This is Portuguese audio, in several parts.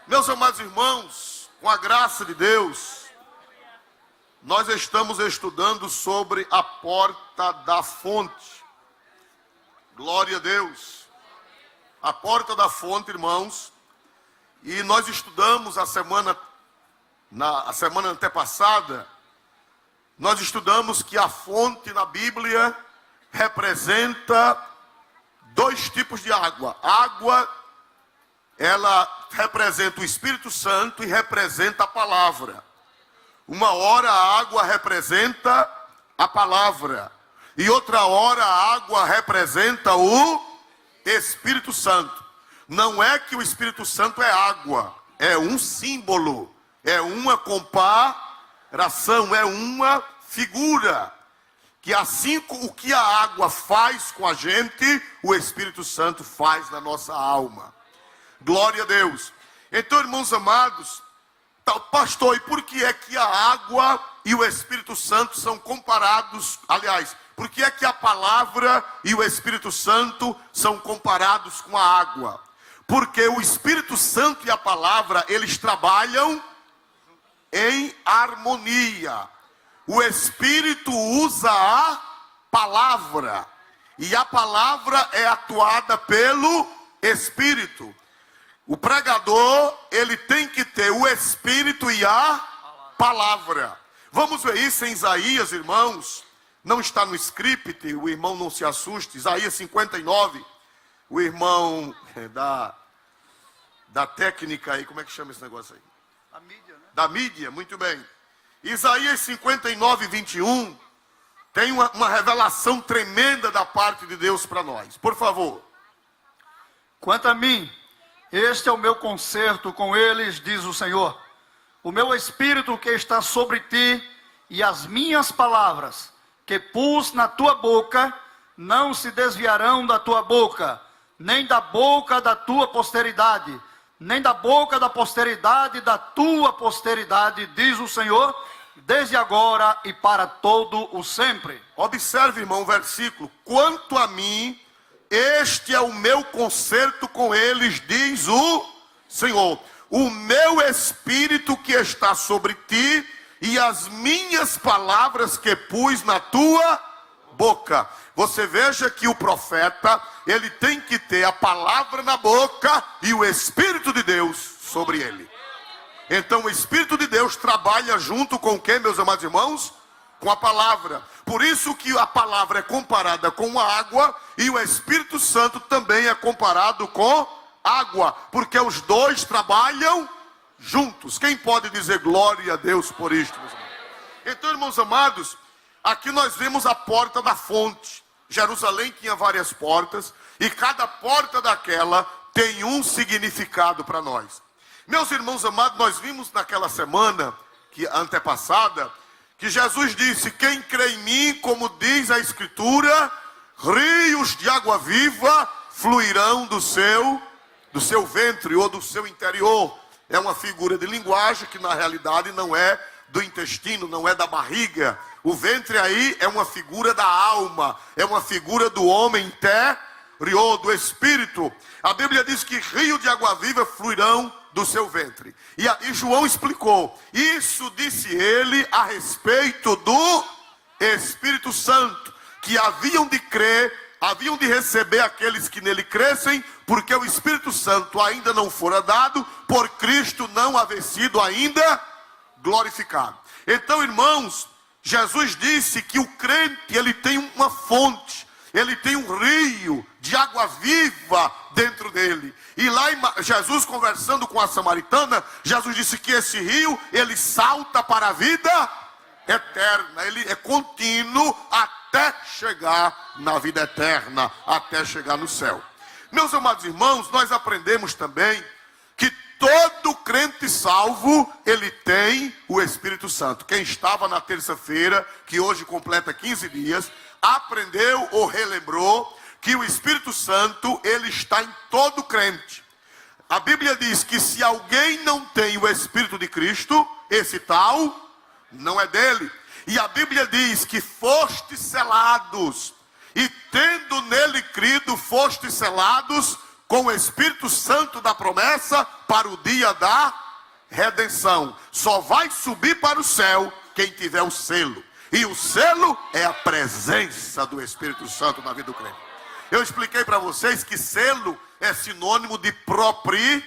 Meus amados irmãos, com a graça de Deus, nós estamos estudando sobre a porta da fonte. Glória a Deus. A porta da fonte, irmãos. E nós estudamos a semana antepassada, nós estudamos que a fonte na Bíblia representa dois tipos de água. Água, ela representa o Espírito Santo e representa a palavra. Uma hora a água representa a palavra e outra hora a água representa o Espírito Santo. Não é que o Espírito Santo é água, é um símbolo, é uma comparação, é uma figura. Que assim o que a água faz com a gente, o Espírito Santo faz na nossa alma. Glória a Deus. Então, irmãos amados, pastor, e por que é que a água e o Espírito Santo são comparados? Aliás, por que é que a palavra e o Espírito Santo são comparados com a água? Porque o Espírito Santo e a palavra, eles trabalham em harmonia. O Espírito usa a palavra e a palavra é atuada pelo Espírito. O pregador, ele tem que ter o Espírito e a palavra. Vamos ver isso em Isaías, irmãos. Não está no script, o irmão não se assuste. Isaías 59, o irmão da técnica aí, como é que chama esse negócio aí? A mídia, né? Da mídia, muito bem. Isaías 59, 21, tem uma revelação tremenda da parte de Deus para nós. Por favor. Quanto a mim, este é o meu concerto com eles, diz o Senhor. O meu Espírito que está sobre ti e as minhas palavras que pus na tua boca não se desviarão da tua boca, nem da boca da tua posteridade, nem da boca da posteridade da tua posteridade, diz o Senhor, desde agora e para todo o sempre. Observe, irmão, o versículo. Quanto a mim, este é o meu concerto com eles, diz o Senhor. O meu Espírito que está sobre ti e as minhas palavras que pus na tua boca. Você veja que o profeta, ele tem que ter a palavra na boca e o Espírito de Deus sobre ele. Então o Espírito de Deus trabalha junto com quem, meus amados irmãos? Com a palavra. Por isso que a palavra é comparada com a água e o Espírito Santo também é comparado com água, porque os dois trabalham juntos. Quem pode dizer glória a Deus por isto, meus amados? Então, irmãos amados, aqui nós vemos a porta da fonte. Jerusalém tinha várias portas e cada porta daquela tem um significado para nós. Meus irmãos amados, nós vimos naquela semana antepassada que Jesus disse: quem crê em mim, como diz a Escritura, rios de água viva fluirão do seu ventre ou do seu interior. É uma figura de linguagem que na realidade não é do intestino, não é da barriga. O ventre aí é uma figura da alma, é uma figura do homem interior, do espírito. A Bíblia diz que rio de água viva fluirão do seu ventre. E João explicou, isso disse ele a respeito do Espírito Santo, que haviam de crer, haviam de receber aqueles que nele crescem, porque o Espírito Santo ainda não fora dado, por Cristo não haver sido ainda glorificado. Então, irmãos, Jesus disse que o crente, ele tem uma fonte, ele tem um rio de água viva dentro dele. E lá Jesus conversando com a samaritana, Jesus disse que esse rio, ele salta para a vida eterna. Ele é contínuo até chegar na vida eterna, até chegar no céu. Meus amados irmãos, nós aprendemos também que todo crente salvo, ele tem o Espírito Santo. Quem estava na terça-feira, que hoje completa 15 dias, aprendeu ou relembrou que o Espírito Santo, ele está em todo crente. A Bíblia diz que se alguém não tem o Espírito de Cristo, esse tal não é dele. E a Bíblia diz que fostes selados, e tendo nele crido, fostes selados com o Espírito Santo da promessa para o dia da redenção. Só vai subir para o céu quem tiver o selo. E o selo é a presença do Espírito Santo na vida do crente. Eu expliquei para vocês que selo é sinônimo de propriedade.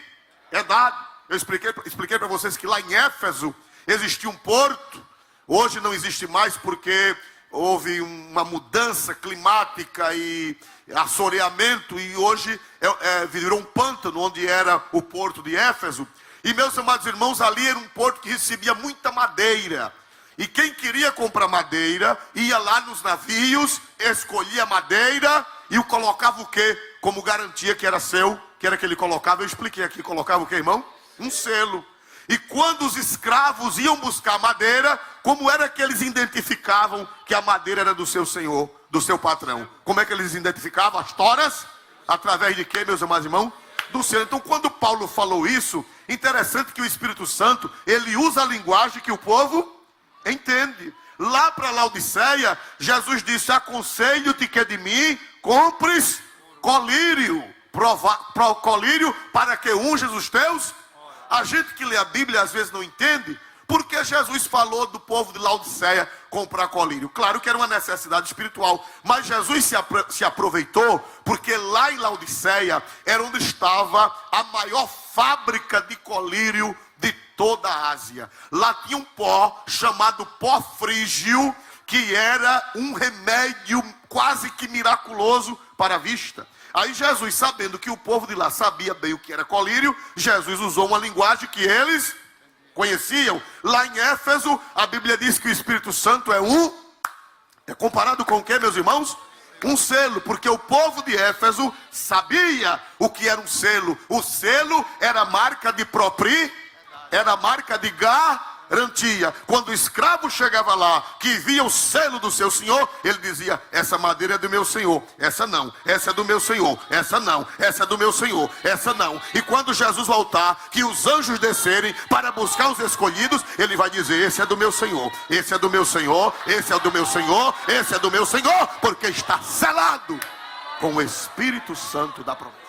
Eu expliquei para vocês que lá em Éfeso existia um porto. Hoje não existe mais porque houve uma mudança climática e assoreamento. E hoje virou um pântano onde era o porto de Éfeso. E meus amados irmãos, ali era um porto que recebia muita madeira. E quem queria comprar madeira, ia lá nos navios, escolhia madeira e o colocava o quê? Como garantia que era seu, que era que ele colocava. Eu expliquei aqui, colocava o quê, irmão? Um selo. E quando os escravos iam buscar madeira, como era que eles identificavam que a madeira era do seu senhor, do seu patrão? Como é que eles identificavam? As toras? Através de quê, meus amados irmãos? Do selo. Então, quando Paulo falou isso, interessante que o Espírito Santo, ele usa a linguagem que o povo entende. Lá para Laodiceia, Jesus disse: aconselho-te que de mim compres colírio. Colírio para que unjas os teus. A gente que lê a Bíblia às vezes não entende porque Jesus falou do povo de Laodiceia comprar colírio. Claro que era uma necessidade espiritual, mas Jesus se aproveitou porque lá em Laodiceia era onde estava a maior fábrica de colírio de toda a Ásia. Lá tinha um pó chamado pó frígio, que era um remédio quase que miraculoso para a vista. Aí Jesus, sabendo que o povo de lá sabia bem o que era colírio, Jesus usou uma linguagem que eles conheciam. Lá em Éfeso, a Bíblia diz que o Espírito Santo é comparado com o que, meus irmãos? Um selo, porque o povo de Éfeso sabia o que era um selo. O selo era marca de era marca de garantia. Quando o escravo chegava lá, que via o selo do seu senhor, ele dizia: essa madeira é do meu senhor, essa não, essa é do meu senhor, essa não, essa é do meu senhor, essa não. E quando Jesus voltar, que os anjos descerem para buscar os escolhidos, ele vai dizer: esse é do meu senhor, esse é do meu senhor, esse é do meu senhor, esse é do meu senhor, porque está selado com o Espírito Santo da promessa.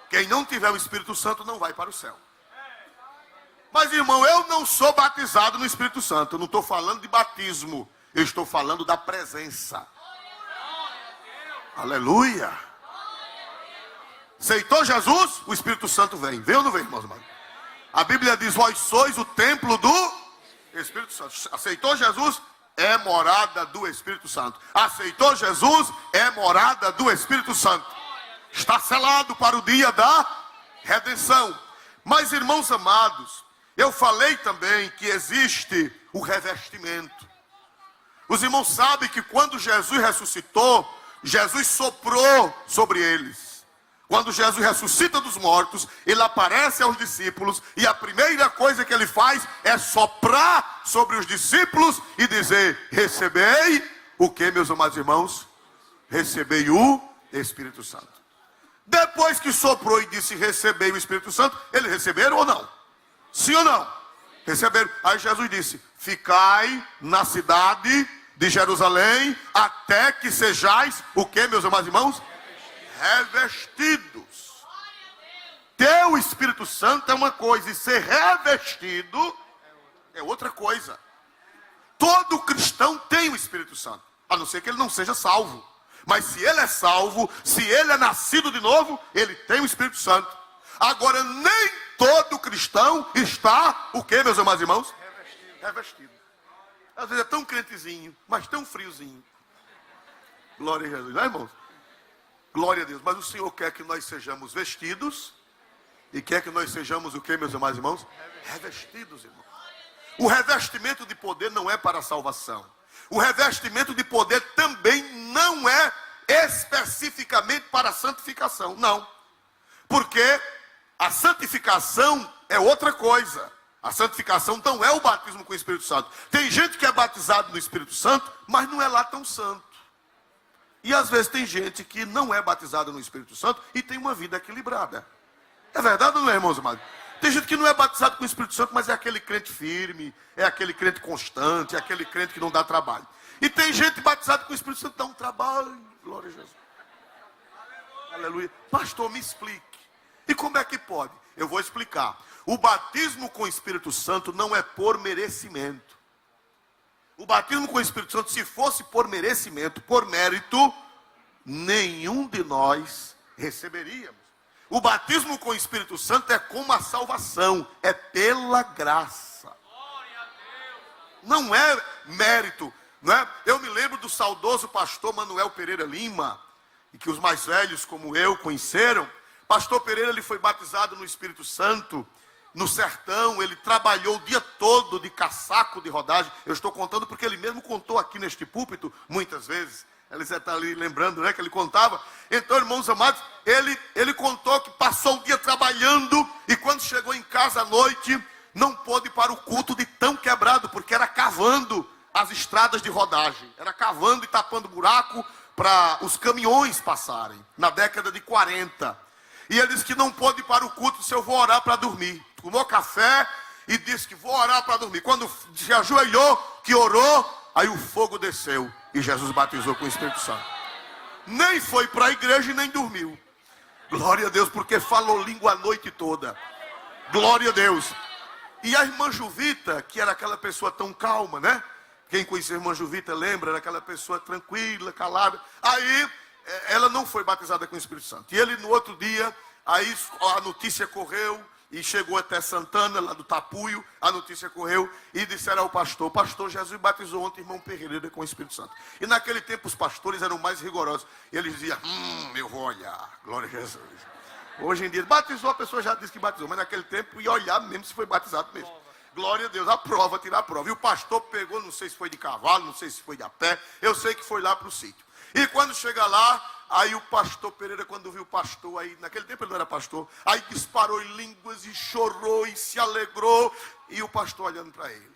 Quem não tiver o Espírito Santo não vai para o céu. Mas, irmão, eu não sou batizado no Espírito Santo. Eu não estou falando de batismo. Eu estou falando da presença. Aleluia. Aceitou Jesus? O Espírito Santo vem. Vem ou não vem, irmãos? A Bíblia diz: vós sois o templo do Espírito Santo. Aceitou Jesus? É morada do Espírito Santo. Aceitou Jesus? É morada do Espírito Santo. Está selado para o dia da redenção. Mas, irmãos amados, eu falei também que existe o revestimento. Os irmãos sabem que quando Jesus ressuscitou, Jesus soprou sobre eles. Quando Jesus ressuscita dos mortos, ele aparece aos discípulos e a primeira coisa que ele faz é soprar sobre os discípulos e dizer: recebei o que, meus amados irmãos? Recebei o Espírito Santo. Depois que soprou e disse: recebei o Espírito Santo, eles receberam ou não? Sim ou não? Receberam. Aí Jesus disse: ficai na cidade de Jerusalém até que sejais o que, meus amados irmãos? Revestidos. Ter o Espírito Santo é uma coisa e ser revestido é outra coisa. Todo cristão tem o Espírito Santo, a não ser que ele não seja salvo. Mas se ele é salvo, se ele é nascido de novo, ele tem o Espírito Santo. Agora, nem todo cristão está, o que, meus amados irmãos? Revestido. Às vezes é tão crentezinho, mas tão friozinho. Glória a Jesus, não é, irmãos? Glória a Deus. Mas o Senhor quer que nós sejamos vestidos. E quer que nós sejamos o que, meus amados irmãos? Revestidos, irmãos. O revestimento de poder não é para a salvação. O revestimento de poder também não é especificamente para a santificação, não. Porque a santificação é outra coisa. A santificação não é o batismo com o Espírito Santo. Tem gente que é batizado no Espírito Santo, mas não é lá tão santo. E às vezes tem gente que não é batizada no Espírito Santo e tem uma vida equilibrada. É verdade ou não é, irmãos amados? Tem gente que não é batizado com o Espírito Santo, mas é aquele crente firme, é aquele crente constante, é aquele crente que não dá trabalho. E tem gente batizada com o Espírito Santo que dá um trabalho. Glória a Jesus. Aleluia. Pastor, me explique. E como é que pode? Eu vou explicar. O batismo com o Espírito Santo não é por merecimento. O batismo com o Espírito Santo, se fosse por merecimento, por mérito, nenhum de nós receberíamos. O batismo com o Espírito Santo é como a salvação, é pela graça. Não é mérito, não é? Eu me lembro do saudoso pastor Manuel Pereira Lima, e que os mais velhos como eu conheceram. Pastor Pereira, ele foi batizado no Espírito Santo, no sertão. Ele trabalhou o dia todo de caçaco de rodagem. Eu estou contando porque ele mesmo contou aqui neste púlpito, muitas vezes. Ele já está ali lembrando, né, que ele contava. Então, irmãos amados, ele contou que passou o dia trabalhando, e quando chegou em casa à noite, não pôde ir para o culto de tão quebrado, porque era cavando as estradas de rodagem. Era cavando e tapando buraco para os caminhões passarem, na década de 40. E ele disse que não pôde ir para o culto, disse: eu vou orar para dormir. Tomou café e disse que vou orar para dormir. Quando se ajoelhou, que orou, aí o fogo desceu e Jesus batizou com o Espírito Santo. Nem foi para a igreja e nem dormiu. Glória a Deus, porque falou língua a noite toda. Glória a Deus. E a irmã Juvita, que era aquela pessoa tão calma, né? Quem conhecia a irmã Juvita lembra, era aquela pessoa tranquila, calada. Aí ela não foi batizada com o Espírito Santo. E ele no outro dia, aí a notícia correu e chegou até Santana, lá do Tapuio. A notícia correu e disseram ao pastor: pastor, Jesus batizou ontem irmão Pereira com o Espírito Santo. E naquele tempo os pastores eram mais rigorosos. E eles diziam: eu vou olhar, glória a Jesus. Hoje em dia, batizou, a pessoa já disse que batizou, mas naquele tempo ia olhar mesmo se foi batizado mesmo. Glória a Deus, a prova, tirar a prova. E o pastor pegou, não sei se foi de cavalo, não sei se foi de a pé, eu sei que foi lá para o sítio. E quando chega lá, aí o pastor Pereira, quando viu o pastor, aí naquele tempo ele não era pastor, aí disparou em línguas e chorou e se alegrou, e o pastor olhando para ele.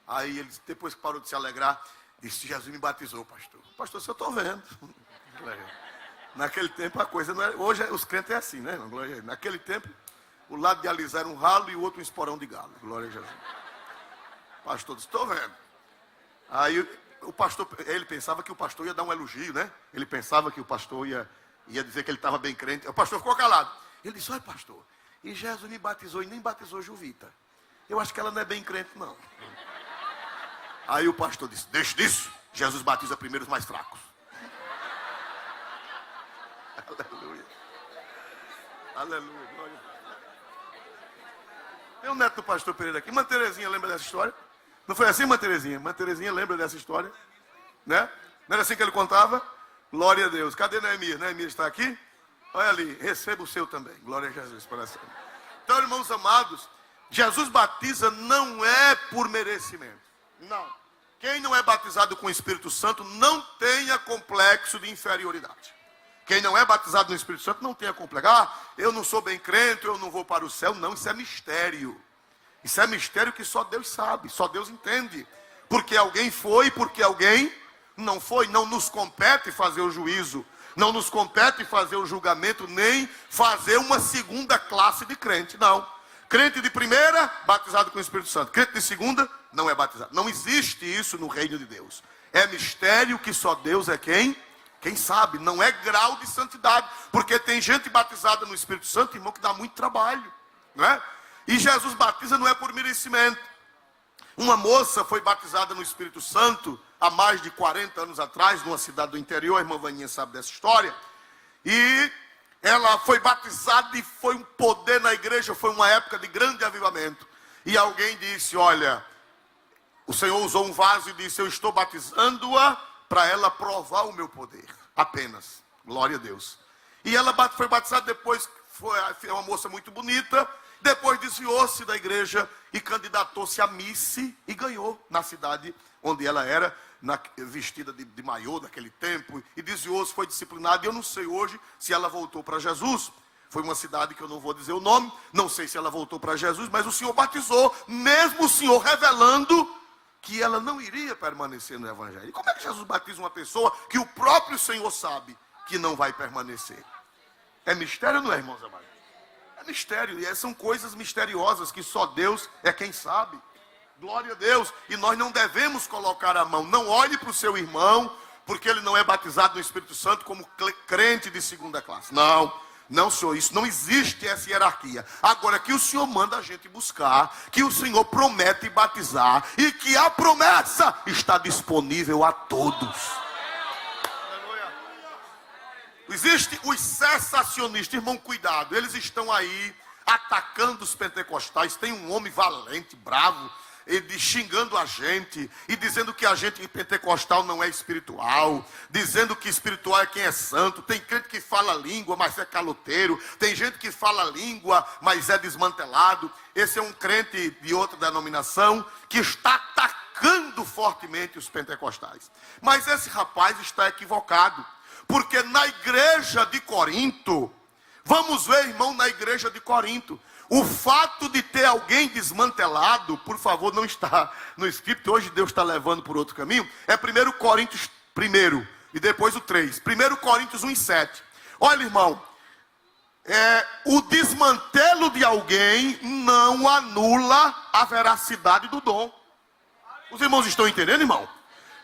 Aí ele, depois que parou de se alegrar, disse: Jesus me batizou, pastor. Pastor, se eu estou vendo. Naquele tempo a coisa não era. Hoje os crentes é assim, né? Naquele tempo, o lado de alisar era um ralo e o outro um esporão de galo. Glória a Jesus. O pastor disse: estou vendo. Aí o pastor, ele pensava que o pastor ia dar um elogio, né? Ele pensava que o pastor ia dizer que ele estava bem crente. O pastor ficou calado. Ele disse: olha, pastor, e Jesus me batizou e nem batizou Juvita. Eu acho que ela não é bem crente, não. Aí o pastor disse: deixa disso. Jesus batiza primeiro os mais fracos. Aleluia. Aleluia. Glória. Tem um neto do pastor Pereira aqui. Irmã Terezinha lembra dessa história? Não foi assim, irmã Terezinha? Irmã Terezinha lembra dessa história? Né? Não era assim que ele contava? Glória a Deus. Cadê Neemias? Neemias está aqui? Olha ali, receba o seu também. Glória a Jesus para sempre. Então, irmãos amados, Jesus batiza não é por merecimento. Não. Quem não é batizado com o Espírito Santo não tenha complexo de inferioridade. Quem não é batizado no Espírito Santo não tenha complexo. Eu não sou bem crente, eu não vou para o céu. Não, isso é mistério. Isso é mistério que só Deus sabe, só Deus entende. Porque alguém foi, porque alguém não foi. Não nos compete fazer o juízo. Não nos compete fazer o julgamento, nem fazer uma segunda classe de crente. Não. Crente de primeira, batizado com o Espírito Santo. Crente de segunda, não é batizado. Não existe isso no reino de Deus. É mistério que só Deus é quem sabe. Não é grau de santidade. Porque tem gente batizada no Espírito Santo, irmão, que dá muito trabalho. Não é? E Jesus batiza não é por merecimento. Uma moça foi batizada no Espírito Santo há mais de 40 anos atrás, numa cidade do interior. A irmã Vaninha sabe dessa história. E ela foi batizada e foi um poder na igreja. Foi uma época de grande avivamento. E alguém disse: olha, o Senhor usou um vaso e disse: eu estou batizando-a para ela provar o meu poder. Apenas. Glória a Deus. E ela foi batizada depois. Foi uma moça muito bonita. Depois desviou-se da igreja e candidatou-se a Miss e ganhou na cidade onde ela era, vestida de maiô daquele tempo. E desviou-se, foi disciplinada. E eu não sei hoje se ela voltou para Jesus. Foi uma cidade que eu não vou dizer o nome. Não sei se ela voltou para Jesus, mas o Senhor batizou, mesmo o Senhor revelando que ela não iria permanecer no Evangelho. E como é que Jesus batiza uma pessoa que o próprio Senhor sabe que não vai permanecer? É mistério ou não é, irmãos amados? É mistério, e são coisas misteriosas que só Deus é quem sabe. Glória a Deus. E nós não devemos colocar a mão. Não olhe para o seu irmão porque ele não é batizado no Espírito Santo como crente de segunda classe. Não, senhor, isso não existe essa hierarquia. Agora que o Senhor manda a gente buscar, que o Senhor promete batizar e que a promessa está disponível a todos. Existe os cessacionistas, irmão, cuidado, eles estão aí atacando os pentecostais. Tem um homem valente, bravo, ele xingando a gente e dizendo que a gente pentecostal não é espiritual, dizendo que espiritual é quem é santo. Tem crente que fala língua, mas é caloteiro. Tem gente que fala língua, mas é desmantelado. Esse é um crente de outra denominação que está atacando fortemente os pentecostais. Mas esse rapaz está equivocado, porque na igreja de Corinto, vamos ver, irmão, na igreja de Corinto, o fato de ter alguém desmantelado, por favor, não está no escrito, hoje Deus está levando por outro caminho, é 1 Coríntios 1 e depois o 3. 1 Coríntios 1:7. Olha, irmão, o desmantelo de alguém não anula a veracidade do dom. Os irmãos estão entendendo, irmão?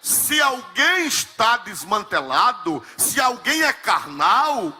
Se alguém está desmantelado, se alguém é carnal,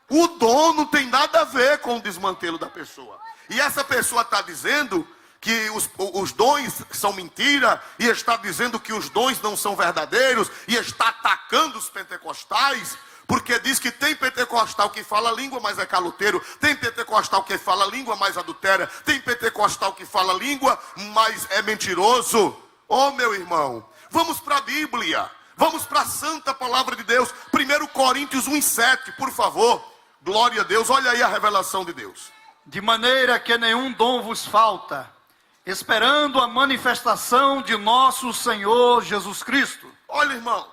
o dom não tem nada a ver com o desmantelo da pessoa. E essa pessoa está dizendo que os dons são mentira, e está dizendo que os dons não são verdadeiros, e está atacando os pentecostais, porque diz que tem pentecostal que fala língua, mas é caloteiro. Tem pentecostal que fala língua, mas adultera. Tem pentecostal que fala língua, mas é mentiroso. Oh, meu irmão, vamos para a Bíblia. Vamos para a santa palavra de Deus. 1 Coríntios 1:7, por favor. Glória a Deus, olha aí a revelação de Deus. De maneira que nenhum dom vos falta, esperando a manifestação de nosso Senhor Jesus Cristo. Olha, irmão,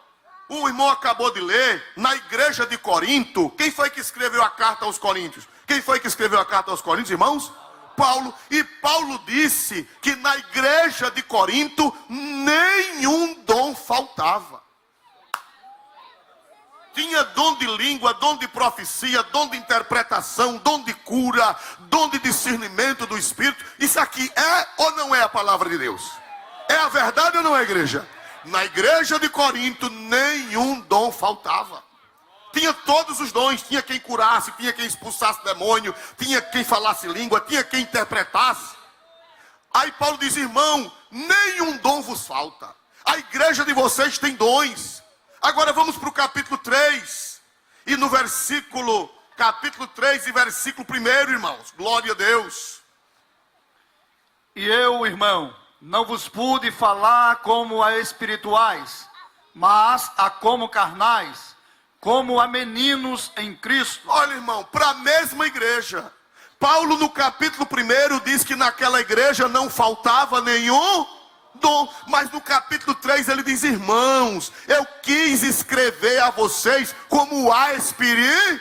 o irmão acabou de ler, na igreja de Corinto, quem foi que escreveu a carta aos Coríntios? Quem foi que escreveu a carta aos Coríntios, irmãos? Paulo. E Paulo disse que na igreja de Corinto nenhum dom faltava. Tinha dom de língua, dom de profecia, dom de interpretação, dom de cura, dom de discernimento do Espírito. Isso aqui é ou não é a palavra de Deus? É a verdade ou não é, igreja? Na igreja de Corinto, nenhum dom faltava. Tinha todos os dons, tinha quem curasse, tinha quem expulsasse demônio, tinha quem falasse língua, tinha quem interpretasse. Aí Paulo diz, irmão, nenhum dom vos falta. A igreja de vocês tem dons. Agora vamos para o capítulo 3. E no capítulo 3 e versículo 1, irmãos. Glória a Deus. E eu, irmão, não vos pude falar como a espirituais, mas a como carnais, como a meninos em Cristo. Olha, irmão, para a mesma igreja. Paulo no capítulo 1 diz que naquela igreja não faltava nenhum dom, mas no capítulo 3 ele diz, irmãos, eu quis escrever a vocês como a espirituais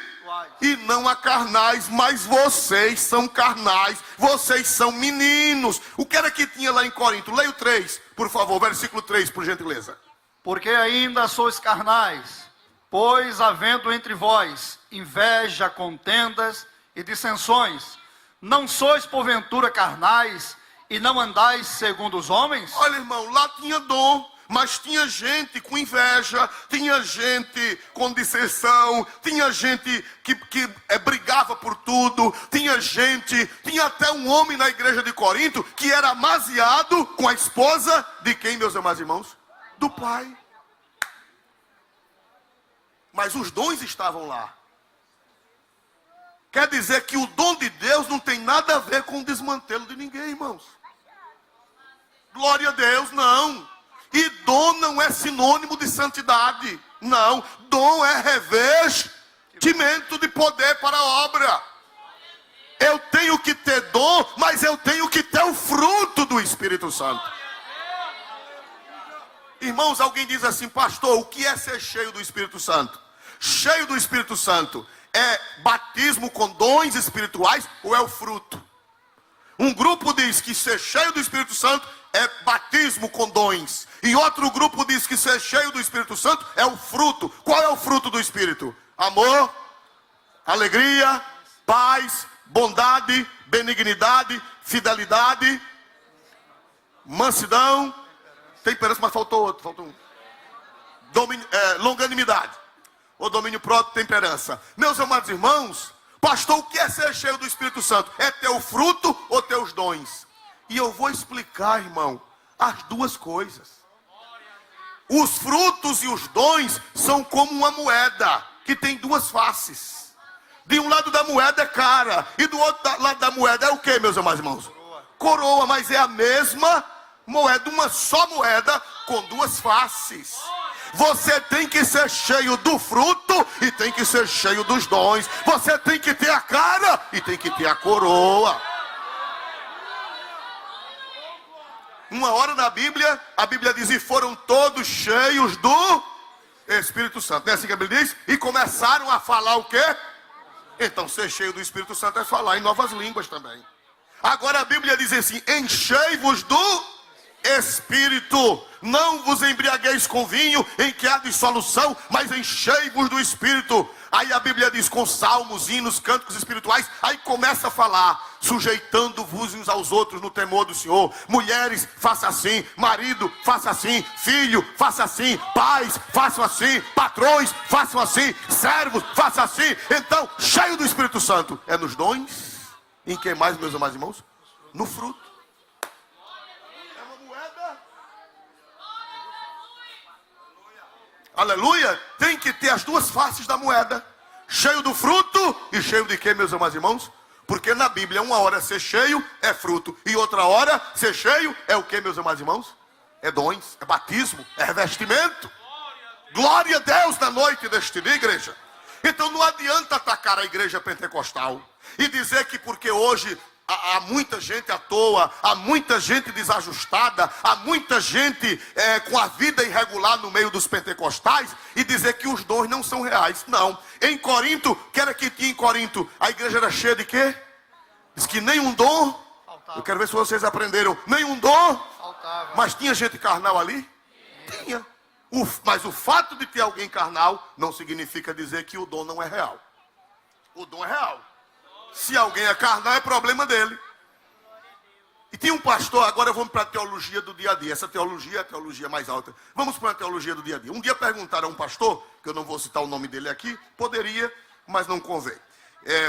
e não a carnais, mas vocês são carnais, vocês são meninos. O que era que tinha lá em Corinto? Leia o 3, por favor, versículo 3, por gentileza. Porque ainda sois carnais, pois havendo entre vós inveja, contendas e dissensões, não sois porventura carnais e não andais segundo os homens? Olha, irmão, lá tinha dom, mas tinha gente com inveja, tinha gente com dissensão, tinha gente que brigava por tudo, tinha até um homem na igreja de Corinto que era amaziado com a esposa de quem, meus amados irmãos? Do pai. Mas os dons estavam lá. Quer dizer que o dom de Deus não tem nada a ver com o desmantelo de ninguém, irmãos. Glória a Deus, não. E dom não é sinônimo de santidade. Não, dom é revestimento de poder para a obra. Eu tenho que ter dom, mas eu tenho que ter o fruto do Espírito Santo. Irmãos, alguém diz assim, pastor, o que é ser cheio do Espírito Santo? Cheio do Espírito Santo é batismo com dons espirituais ou é o fruto? Um grupo diz que ser cheio do Espírito Santo é batismo com dons. E outro grupo diz que ser cheio do Espírito Santo é o fruto. Qual é o fruto do Espírito? Amor, alegria, paz, bondade, benignidade, fidelidade, mansidão, temperança, mas faltou um. longanimidade, ou domínio próprio, temperança. Meus amados irmãos, pastor, o que é ser cheio do Espírito Santo? É ter o fruto ou ter os dons? E eu vou explicar, irmão, as duas coisas. Os frutos e os dons são como uma moeda que tem duas faces. De um lado da moeda é cara, e do outro lado da moeda é o que, meus amados irmãos? Coroa, mas é a mesma moeda, uma só moeda com duas faces. Você tem que ser cheio do fruto e tem que ser cheio dos dons. Você tem que ter a cara e tem que ter a coroa. Uma hora na Bíblia, a Bíblia diz: e foram todos cheios do Espírito Santo. Não é assim que a Bíblia diz? E começaram a falar o quê? Então ser cheio do Espírito Santo é falar em novas línguas também. Agora a Bíblia diz assim: enchei-vos do Espírito, não vos embriagueis com vinho em que há dissolução, mas enchei-vos do Espírito. Aí a Bíblia diz: com salmos, hinos, cânticos espirituais. Aí começa a falar: sujeitando-vos uns aos outros no temor do Senhor. Mulheres, faça assim. Marido, faça assim. Filho, faça assim. Pais, façam assim. Patrões, façam assim. Servos, faça assim. Então, cheio do Espírito Santo. É nos dons. Em que mais, meus amados irmãos? No fruto. É uma moeda. Aleluia. Tem que ter as duas faces da moeda. Cheio do fruto e cheio de quê, meus amados irmãos? Porque na Bíblia, uma hora ser cheio é fruto, e outra hora ser cheio é o que, meus amados irmãos? É dons, é batismo, é revestimento. Glória a Deus na noite deste dia, igreja. Então não adianta atacar a igreja pentecostal e dizer que porque hoje há muita gente à toa, há muita gente desajustada, há muita gente com a vida irregular no meio dos pentecostais, e dizer que os dons não são reais. Não. Em Corinto, que era que tinha em Corinto? A igreja era cheia de quê? Diz que nenhum dom faltava. Eu quero ver se vocês aprenderam. Nenhum dom faltava. Mas tinha gente carnal ali? Tinha. Mas o fato de ter alguém carnal não significa dizer que o dom não é real. O dom é real. Se alguém é carnal, é problema dele. E tinha um pastor, agora vamos para a teologia do dia a dia. Essa teologia é a teologia mais alta. Vamos para a teologia do dia a dia. Um dia perguntaram a um pastor, que eu não vou citar o nome dele aqui, poderia, mas não convém.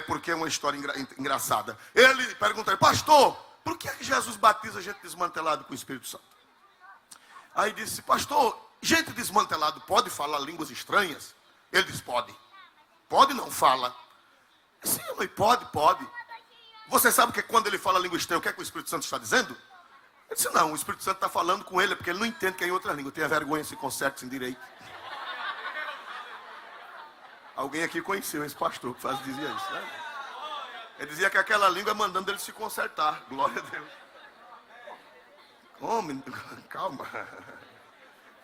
Porque é uma história engraçada. Ele perguntou: pastor, por que Jesus batiza gente desmantelada com o Espírito Santo? Aí disse: pastor, gente desmantelada pode falar línguas estranhas? Ele disse: pode. Pode, não fala. Sim, mãe, pode. Você sabe que quando ele fala língua estranha, o que é que o Espírito Santo está dizendo? Ele disse: não, o Espírito Santo está falando com ele, porque ele não entende que é em outra língua. Tenha vergonha, se conserte, se direito. Alguém aqui conheceu esse pastor que dizia isso, né? Ele dizia que aquela língua é mandando ele se consertar. Glória a Deus. Homem, calma.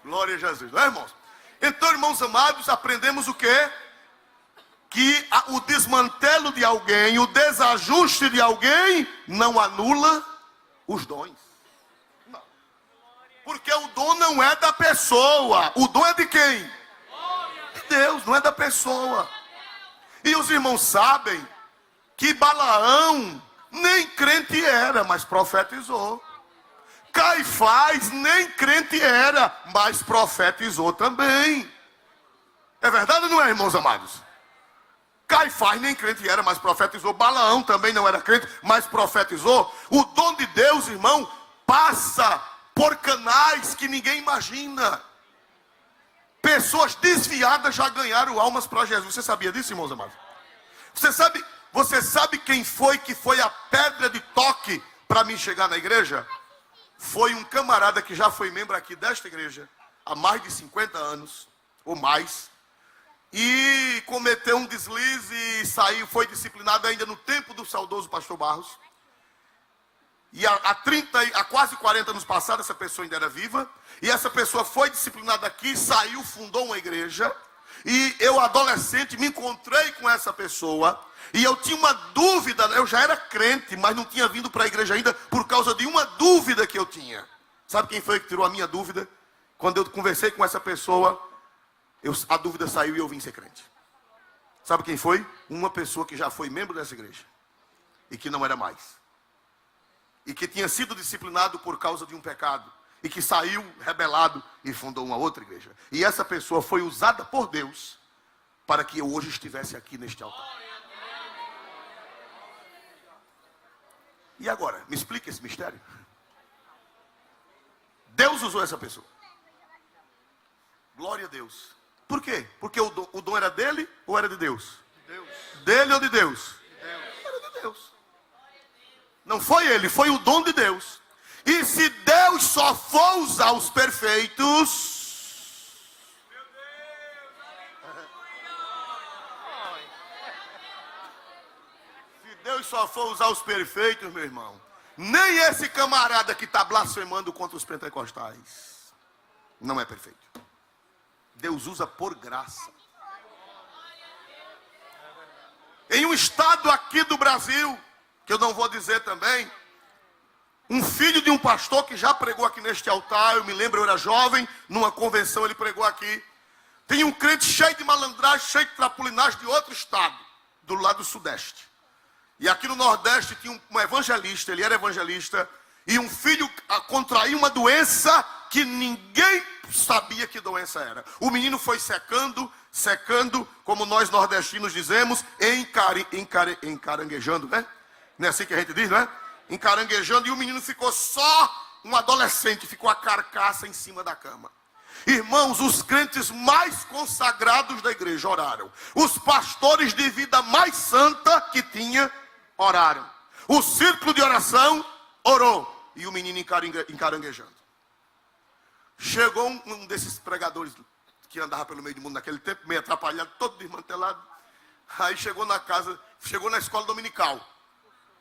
Glória a Jesus, não é, irmãos? Então, irmãos amados, aprendemos o quê? Que o desmantelo de alguém, o desajuste de alguém, não anula os dons. Não. Porque o dom não é da pessoa. O dom é de quem? De Deus, não é da pessoa. E os irmãos sabem que Balaão nem crente era, mas profetizou. Caifás nem crente era, mas profetizou também. É verdade ou não é, irmãos amados? Caifás nem crente era, mas profetizou. Balaão também não era crente, mas profetizou. O dom de Deus, irmão, passa por canais que ninguém imagina. Pessoas desviadas já ganharam almas para Jesus. Você sabia disso, irmãos amados? Você sabe quem foi que foi a pedra de toque para mim chegar na igreja? Foi um camarada que já foi membro aqui desta igreja há mais de 50 anos ou mais. E cometeu um deslize e saiu, foi disciplinado ainda no tempo do saudoso pastor Barros. E há quase 40 anos passados, essa pessoa ainda era viva. E essa pessoa foi disciplinada aqui, saiu, fundou uma igreja. E eu, adolescente, me encontrei com essa pessoa. E eu tinha uma dúvida, eu já era crente, mas não tinha vindo para a igreja ainda por causa de uma dúvida que eu tinha. Sabe quem foi que tirou a minha dúvida? Quando eu conversei com essa pessoa, a dúvida saiu e eu vim ser crente. Sabe quem foi? Uma pessoa que já foi membro dessa igreja e que não era mais. E que tinha sido disciplinado por causa de um pecado. e que saiu rebelado e fundou uma outra igreja. E essa pessoa foi usada por Deus para que eu hoje estivesse aqui neste altar. E agora, me explica esse mistério. Deus usou essa pessoa. Glória a Deus. Por quê? Porque o dom era dele ou era de Deus? Deus. Dele ou de Deus? Era de Deus. Não foi ele, foi o dom de Deus. E se Deus só for usar os perfeitos, se Deus só for usar os perfeitos, meu irmão, nem esse camarada que está blasfemando contra os pentecostais não é perfeito. Deus usa por graça. Em um estado aqui do Brasil, que eu não vou dizer também, um filho de um pastor que já pregou aqui neste altar, eu me lembro, eu era jovem, numa convenção ele pregou aqui. Tem um crente cheio de malandragem, cheio de trapulinagem de outro estado, do lado do sudeste. E aqui no Nordeste tinha um evangelista, ele era evangelista, e um filho contraiu uma doença que ninguém sabia que doença era. O menino foi secando, como nós nordestinos dizemos, encaranguejando, né? Não é assim que a gente diz, não é? Encaranguejando, e o menino ficou só um adolescente, ficou a carcaça em cima da cama. Irmãos, os crentes mais consagrados da igreja oraram. Os pastores de vida mais santa que tinha, oraram. O círculo de oração orou. E o menino encaranguejando. Chegou um desses pregadores que andava pelo meio do mundo naquele tempo, meio atrapalhado, todo desmantelado. Aí chegou na escola dominical.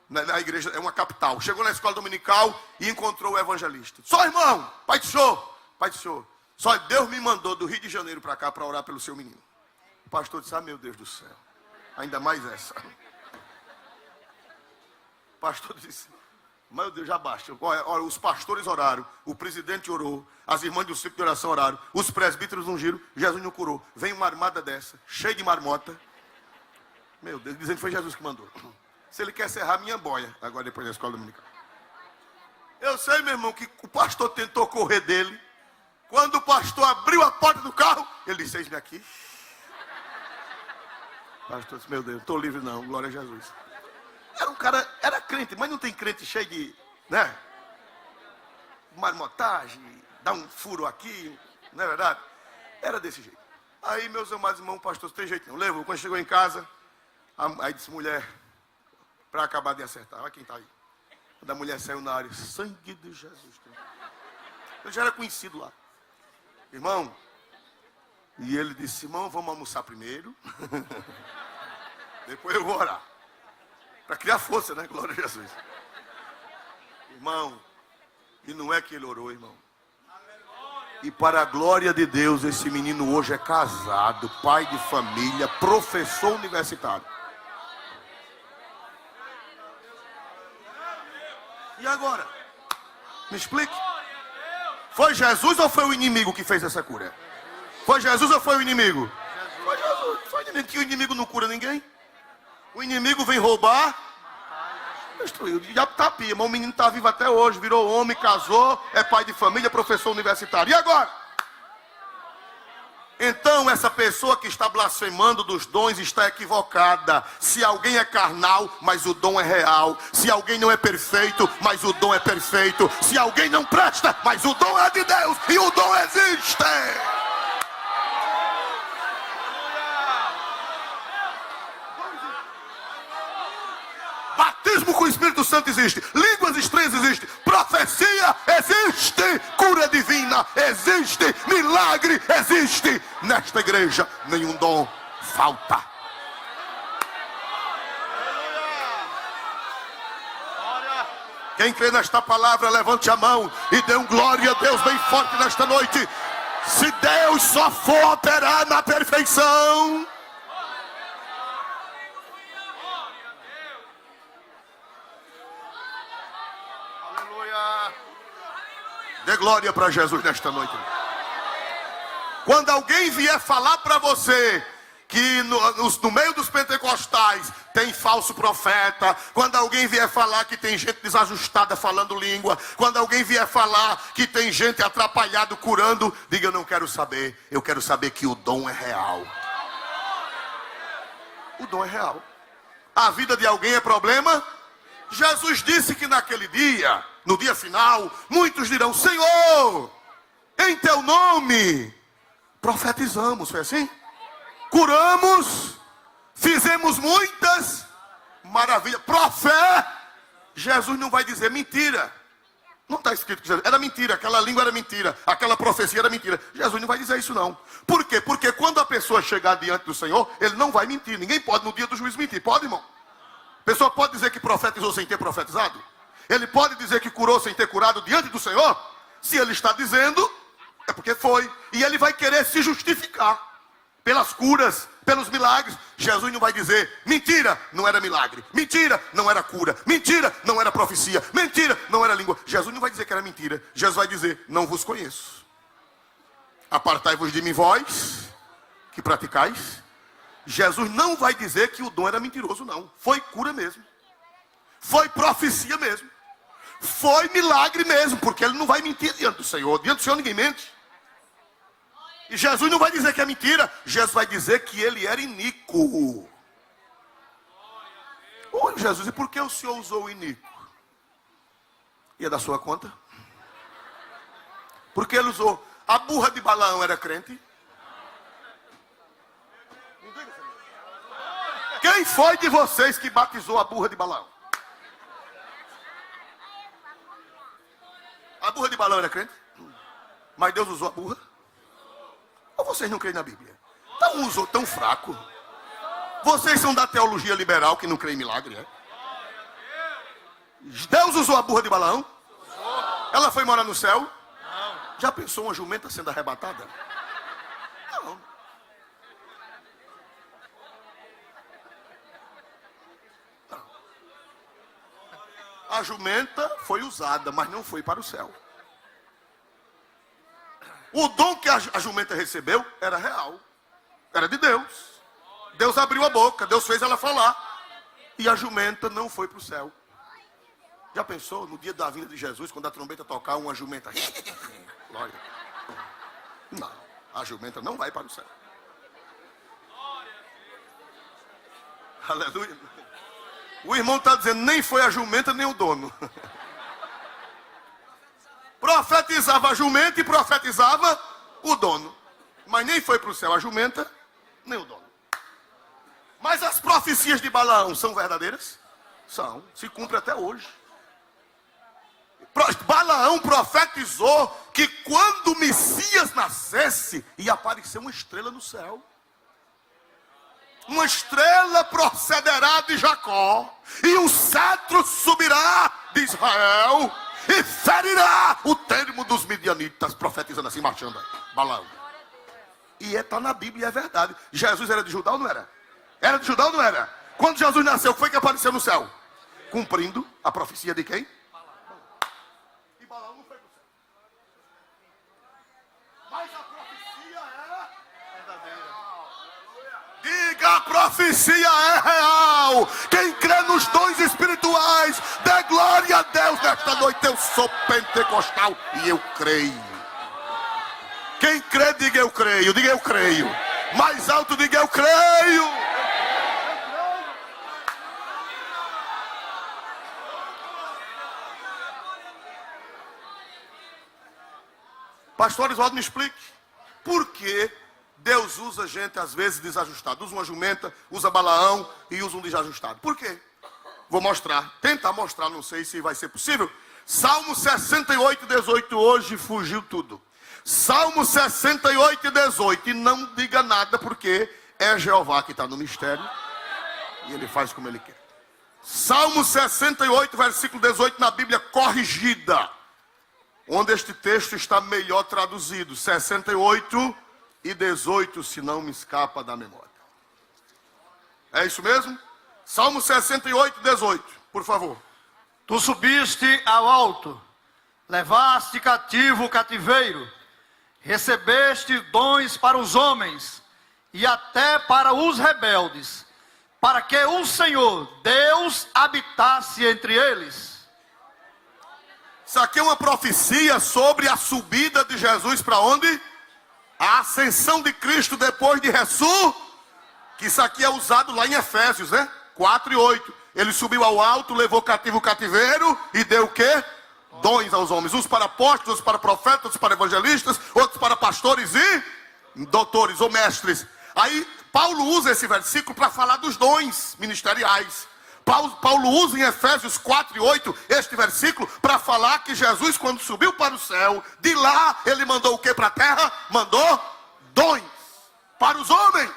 Na igreja, é uma capital. Chegou na escola dominical e encontrou o evangelista. Só irmão, pai do senhor. Só Deus me mandou do Rio de Janeiro para cá para orar pelo seu menino. O pastor disse, meu Deus do céu. Ainda mais essa. O pastor disse, meu Deus, já basta. Olha, os pastores oraram, o presidente orou, as irmãs do ciclo de oração oraram, os presbíteros ungiram, Jesus não curou. Vem uma armada dessa, cheia de marmota. Meu Deus, dizendo que foi Jesus que mandou. Se ele quer serrar minha boia, agora depois da escola dominical. Eu sei, meu irmão, que o pastor tentou correr dele. Quando o pastor abriu a porta do carro, ele disse, eis-me aqui. O pastor disse, meu Deus, não estou livre não, glória a Jesus. Era um cara, era crente, mas não tem crente cheio de, né? Marmotagem, dá um furo aqui, não é verdade? Era desse jeito. Aí, meus amados irmãos, pastor, não tem jeito não. Levou, quando chegou em casa, aí disse, mulher, para acabar de acertar, olha quem está aí. Quando a mulher saiu na área, sangue de Jesus. Ele já era conhecido lá. Irmão, e ele disse, irmão, vamos almoçar primeiro. Depois eu vou orar. Para criar força, né? Glória a Jesus. Irmão, e não é que ele orou, irmão. E para a glória de Deus, esse menino hoje é casado, pai de família, professor universitário. E agora? Me explique. Foi Jesus ou foi o inimigo que fez essa cura? Foi Jesus ou foi o inimigo? Foi Jesus. Foi o inimigo, que o inimigo não cura ninguém. O inimigo vem roubar, destruiu. O diabo está pia, mas o menino está vivo até hoje, virou homem, casou, é pai de família, professor universitário. E agora? Então essa pessoa que está blasfemando dos dons está equivocada. Se alguém é carnal, mas o dom é real. Se alguém não é perfeito, mas o dom é perfeito. Se alguém não presta, mas o dom é de Deus e o dom existe. Batismo com o Espírito Santo existe, línguas estranhas existe, profecia existe, cura divina existe, milagre existe. Nesta igreja nenhum dom falta. Quem crê nesta palavra, levante a mão e dê um glória a Deus bem forte nesta noite. Se Deus só for operar na perfeição, dê glória para Jesus nesta noite. Quando alguém vier falar para você que no meio dos pentecostais tem falso profeta, quando alguém vier falar que tem gente desajustada falando língua, quando alguém vier falar que tem gente atrapalhada curando, diga: eu não quero saber, eu quero saber que o dom é real. O dom é real. A vida de alguém é problema? Jesus disse que naquele dia, no dia final, muitos dirão: Senhor, em teu nome profetizamos, foi assim? Curamos, fizemos muitas maravilhas. Profeta, Jesus não vai dizer mentira. Não está escrito que Jesus, era mentira, aquela língua era mentira, aquela profecia era mentira. Jesus não vai dizer isso não. Por quê? Porque quando a pessoa chegar diante do Senhor, ele não vai mentir. Ninguém pode no dia do juízo mentir. Pode, irmão? A pessoa pode dizer que profetizou sem ter profetizado? Ele pode dizer que curou sem ter curado diante do Senhor? Se ele está dizendo, é porque foi. E ele vai querer se justificar pelas curas, pelos milagres. Jesus não vai dizer: mentira, não era milagre. Mentira, não era cura. Mentira, não era profecia. Mentira, não era língua. Jesus não vai dizer que era mentira. Jesus vai dizer: não vos conheço. Apartai-vos de mim, vós que praticais. Jesus não vai dizer que o dom era mentiroso, não. Foi cura mesmo. Foi profecia mesmo. Foi milagre mesmo, porque ele não vai mentir diante do Senhor. Diante do Senhor ninguém mente. E Jesus não vai dizer que é mentira. Jesus vai dizer que ele era iníquo. Oi, Jesus, e por que o Senhor usou o iníquo? E é da sua conta? Porque ele usou. A burra de Balaão era crente? Quem foi de vocês que batizou a burra de Balaão? A burra de Balaão era crente? Mas Deus usou a burra? Ou vocês não creem na Bíblia? Então usou tão fraco. Vocês são da teologia liberal que não creem em milagre, é? Deus usou a burra de Balaão? Ela foi morar no céu? Já pensou uma jumenta sendo arrebatada? Não. A jumenta foi usada, mas não foi para o céu. O dom que a jumenta recebeu era real. Era de Deus. Deus abriu a boca, Deus fez ela falar. E a jumenta não foi para o céu. Já pensou no dia da vinda de Jesus, quando a trombeta tocar, uma jumenta? Glória. Não, a jumenta não vai para o céu. Aleluia. O irmão está dizendo: nem foi a jumenta, nem o dono. Profetizava a jumenta e profetizava o dono. Mas nem foi para o céu a jumenta, nem o dono. Mas as profecias de Balaão são verdadeiras? São. Se cumpre até hoje. Balaão profetizou que quando o Messias nascesse, ia aparecer uma estrela no céu. Uma estrela procederá de Jacó, e um cetro subirá de Israel, e ferirá o termo dos midianitas, profetizando assim, marchando Balaão. E está na Bíblia, é verdade. Jesus era de Judá ou não era? Era de Judá ou não era? Quando Jesus nasceu, o que foi que apareceu no céu? Cumprindo a profecia de quem? E Balaão não foi para o céu. Mas a profecia é verdadeira. Diga: a profecia é real. Quem crê nos dons espirituais, dê glória a Deus nesta noite. Eu sou pentecostal e eu creio. Quem crê, diga: eu creio. Diga: eu creio. Mais alto, diga: eu creio. Pastor Oswaldo, me explique. Por que Deus usa gente às vezes desajustada? Usa uma jumenta, usa Balaão e usa um desajustado. Por quê? Vou mostrar. Tentar mostrar, não sei se vai ser possível. Salmo 68, 18. Hoje fugiu tudo. Salmo 68, 18. E não diga nada, porque é Jeová que está no mistério. E ele faz como ele quer. Salmo 68, versículo 18, na Bíblia corrigida. Onde este texto está melhor traduzido. 68 e 18, se não me escapa da memória. É isso mesmo? Salmo 68, 18, por favor. Tu subiste ao alto, levaste cativo o cativeiro, recebeste dons para os homens e até para os rebeldes, para que o Senhor, Deus, habitasse entre eles. Isso aqui é uma profecia sobre a subida de Jesus para onde? A ascensão de Cristo depois de ressurreição. Que isso aqui é usado lá em Efésios, né? 4 e 8. Ele subiu ao alto, levou cativo o cativeiro e deu o quê? Dons aos homens. Uns para apóstolos, outros para profetas, outros para evangelistas, outros para pastores e doutores ou mestres. Aí Paulo usa esse versículo para falar dos dons ministeriais. Paulo usa em Efésios 4 e 8 este versículo para falar que Jesus, quando subiu para o céu, de lá ele mandou o que para a terra? Mandou dons para os homens.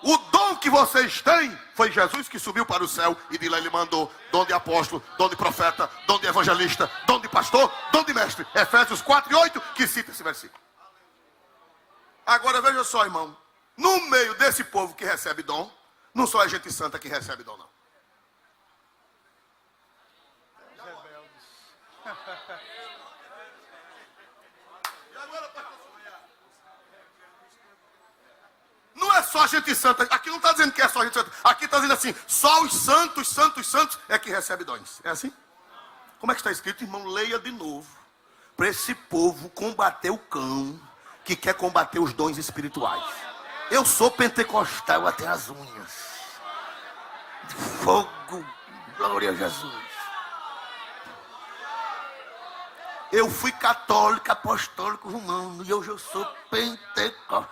O dom que vocês têm foi Jesus que subiu para o céu e de lá ele mandou dom de apóstolo, dom de profeta, dom de evangelista, dom de pastor, dom de mestre. Efésios 4 e 8 que cita esse versículo. Agora veja só, irmão, no meio desse povo que recebe dom, não só é gente santa que recebe dom, não. Não é só gente santa. Aqui não está dizendo que é só gente santa. Aqui está dizendo assim, só os santos é que recebe dons. É assim? Como é que está escrito, irmão? Leia de novo. Para esse povo combater o cão que quer combater os dons espirituais. Eu sou pentecostal até as unhas. Fogo, glória a Jesus. Eu fui católico, apostólico, romano e hoje eu sou pentecostal.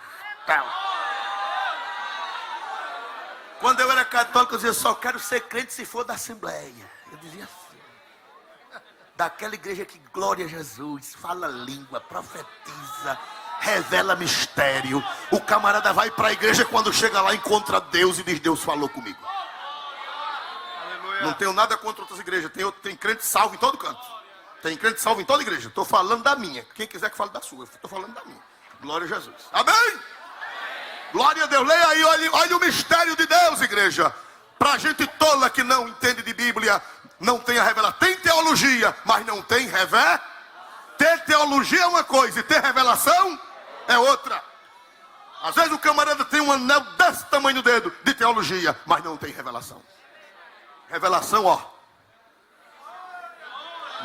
Quando eu era católico eu dizia, só quero ser crente se for da Assembleia. Eu dizia assim. Daquela igreja que glória a Jesus, fala língua, profetiza, revela mistério. O camarada vai para a igreja, quando chega lá encontra Deus e diz, Deus falou comigo. Não tenho nada contra outras igrejas. Tem crente salvo em todo canto. Tem crente salvo em toda igreja. Estou falando da minha. Quem quiser que fale da sua. Eu estou falando da minha. Glória a Jesus. Amém? Glória a Deus. Leia aí. Olha o mistério de Deus, igreja. Para gente tola que não entende de Bíblia, não tem a revelação. Tem teologia, mas não tem revelação. Ter teologia é uma coisa e ter revelação é outra. Às vezes o camarada tem um anel desse tamanho no dedo de teologia, mas não tem revelação. Revelação, ó,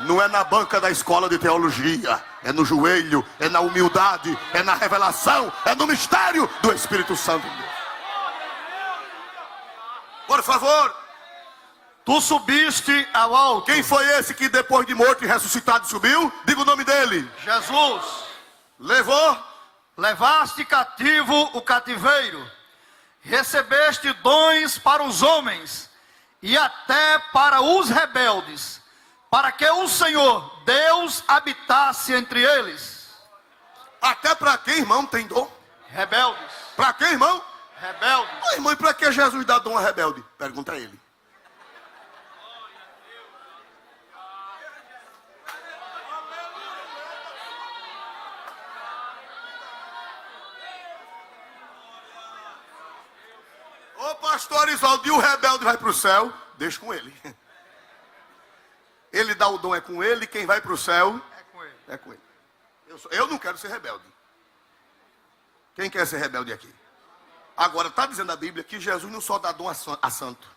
não é na banca da escola de teologia, é no joelho, é na humildade, é na revelação, é no mistério do Espírito Santo de Deus. Por favor, Tu subiste ao alto. quem foi esse que depois de morto e ressuscitado subiu? Diga o nome dele. Jesus. Levaste cativo o cativeiro, recebeste dons para os homens e até para os rebeldes, para que o Senhor, Deus, habitasse entre eles. Até para quem, irmão, tem dom? Rebeldes. Para quem, irmão? Rebeldes. Ô, irmão, e para que Jesus dá dom a rebelde? Pergunta a ele. Ô pastor Isoldo, e o rebelde vai para o céu? Deixa com ele. Ele dá o dom, é com ele. Quem vai para o céu? É com ele. É com ele. Eu não quero ser rebelde. Quem quer ser rebelde aqui? Agora, está dizendo a Bíblia que Jesus não só dá dom a santo.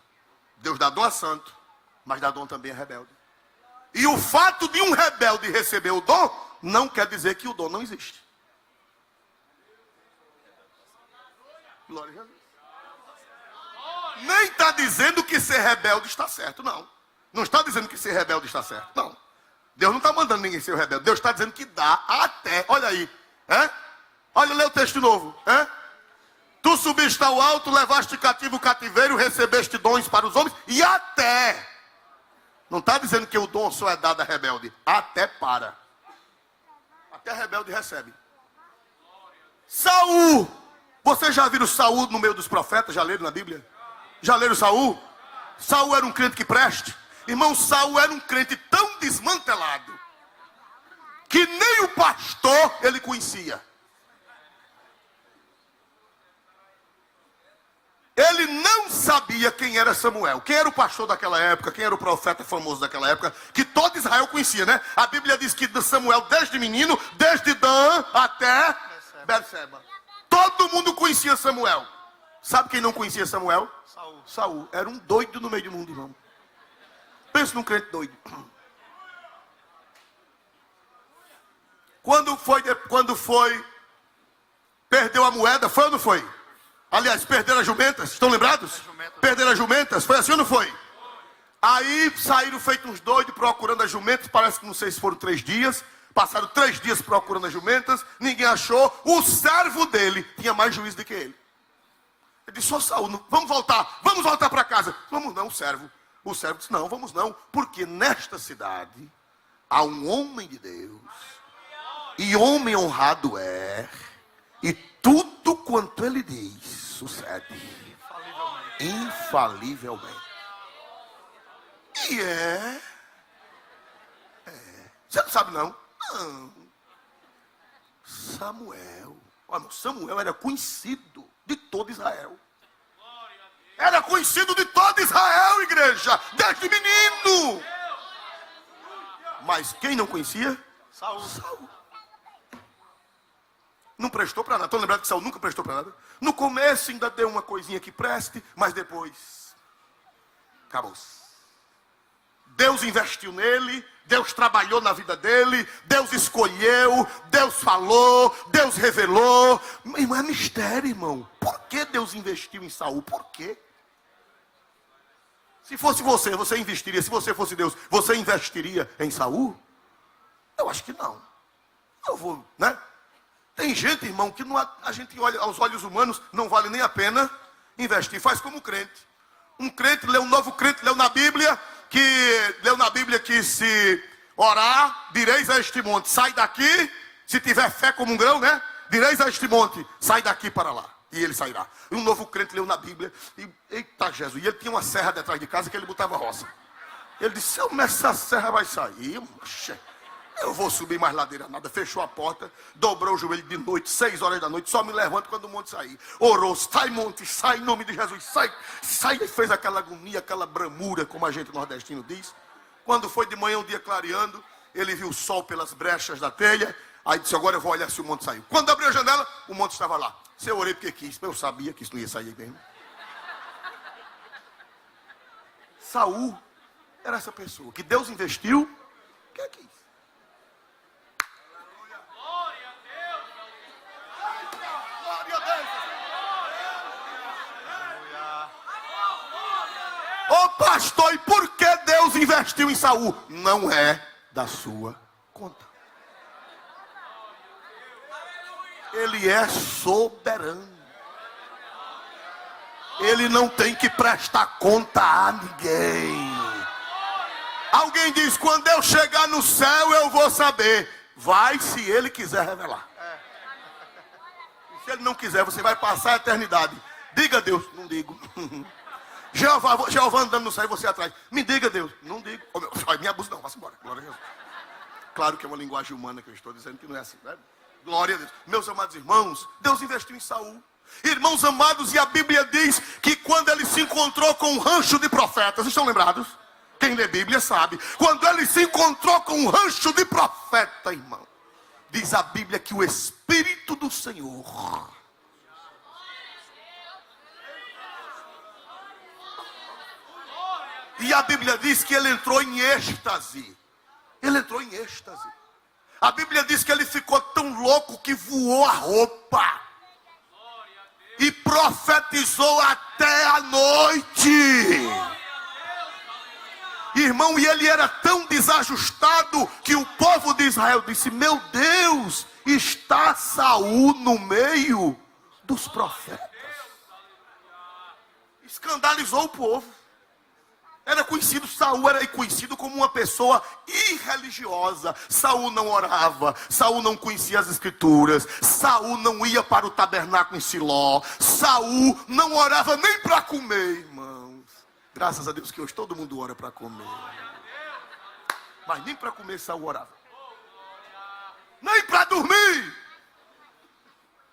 Deus dá dom a santo, mas dá dom também a rebelde. E o fato de um rebelde receber o dom, não quer dizer que o dom não existe. Glória a Jesus. Nem está dizendo que ser rebelde está certo, não. Não está dizendo que ser rebelde está certo, não. Deus não está mandando ninguém ser rebelde. Deus está dizendo que dá até, olha aí, olha, lê o texto novo, Tu subiste ao alto, levaste cativo o cativeiro, recebeste dons para os homens, e até, não está dizendo que o dom só é dado a rebelde, até para. Até rebelde recebe. Saul, vocês já viram Saul no meio dos profetas? Já leram na Bíblia? Já leram Saul? Saul era um crente que preste. Irmão, Saul era um crente tão desmantelado que nem o pastor ele conhecia. Ele não sabia quem era Samuel, quem era o pastor daquela época, quem era o profeta famoso daquela época, que todo Israel conhecia, né? A Bíblia diz que Samuel, desde menino, desde Dan até Berseba, todo mundo conhecia Samuel. Sabe quem não conhecia Samuel? Saul. Saul. Era um doido no meio do mundo, irmão. Pensa num crente doido. Quando foi, perdeu a moeda, foi ou não foi? Aliás, perderam as jumentas, estão lembrados? Perderam as jumentas, foi assim ou não foi? Aí saíram feitos uns doidos procurando as jumentas, parece que não sei se foram 3 dias. Passaram 3 dias procurando as jumentas, ninguém achou. O servo dele tinha mais juízo do que ele. Ele disse, ô Saul, vamos voltar para casa. Vamos não, servo. O servo disse, não, vamos não, porque nesta cidade há um homem de Deus, e homem honrado é, e tudo quanto ele diz sucede infalivelmente. E você não sabe não? Não. Samuel era conhecido de todo Israel. Era conhecido de todo Israel, igreja, desde menino. Mas quem não conhecia? Saul. Não prestou para nada. Estão lembrados que Saul nunca prestou para nada? No começo ainda deu uma coisinha que preste, mas depois acabou-se. Deus investiu nele, Deus trabalhou na vida dele, Deus escolheu, Deus falou, Deus revelou. Irmão, é mistério, irmão. Por que Deus investiu em Saul? Por quê? Se fosse você investiria. Se você fosse Deus, você investiria em Saul? Eu acho que não. Eu vou, né? Tem gente, irmão, que não, a gente olha aos olhos humanos, não vale nem a pena investir. Faz como crente. Um crente, um novo crente, leu na Bíblia que se orar, direis a este monte, sai daqui, se tiver fé como um grão, né? Direis a este monte, sai daqui para lá, e ele sairá. E um novo crente leu na Bíblia, e eita Jesus, e ele tinha uma serra detrás de casa que ele botava roça. Ele disse, essa serra vai sair, eu vou subir mais ladeira nada. Fechou a porta, dobrou o joelho de noite, 6 horas da noite, só me levanto quando o monte sair. Orou, sai monte, sai em nome de Jesus, sai. E fez aquela agonia, aquela bramura, como a gente nordestino diz. Quando foi de manhã, o dia clareando, ele viu o sol pelas brechas da telha. Aí disse, agora eu vou olhar se o monte saiu. Quando abriu a janela, o monte estava lá. Se eu orei porque quis, eu sabia que isso não ia sair mesmo. Saul era essa pessoa que Deus investiu, que quis. Ô pastor, e por que Deus investiu em Saul? Não é da sua conta. Ele é soberano. Ele não tem que prestar conta a ninguém. Alguém diz, quando eu chegar no céu eu vou saber. Vai se ele quiser revelar. Se ele não quiser, você vai passar a eternidade. Diga a Deus, não digo. Jeová andando no céu e você atrás. Me diga, Deus. Não digo. Me abuso não, vá-se embora. Glória a Jesus. Claro que é uma linguagem humana que eu estou dizendo, que não é assim, né? Glória a Deus. Meus amados irmãos, Deus investiu em Saul. Irmãos amados, e a Bíblia diz que quando ele se encontrou com um rancho de profetas, estão lembrados? Quem lê Bíblia sabe. Quando ele se encontrou com um rancho de profeta, irmão, diz a Bíblia que o Espírito do Senhor e a Bíblia diz que ele entrou em êxtase. Ele entrou em êxtase. A Bíblia diz que ele ficou tão louco que voou a roupa. E profetizou até a noite. Irmão, e ele era tão desajustado que o povo de Israel disse, meu Deus, está Saul no meio dos profetas. Escandalizou o povo. Era conhecido, Saul era conhecido como uma pessoa irreligiosa. Saul não orava, Saul não conhecia as escrituras, Saul não ia para o tabernáculo em Siló, Saul não orava nem para comer, irmãos. Graças a Deus que hoje todo mundo ora para comer. Mas nem para comer Saul orava. Nem para dormir.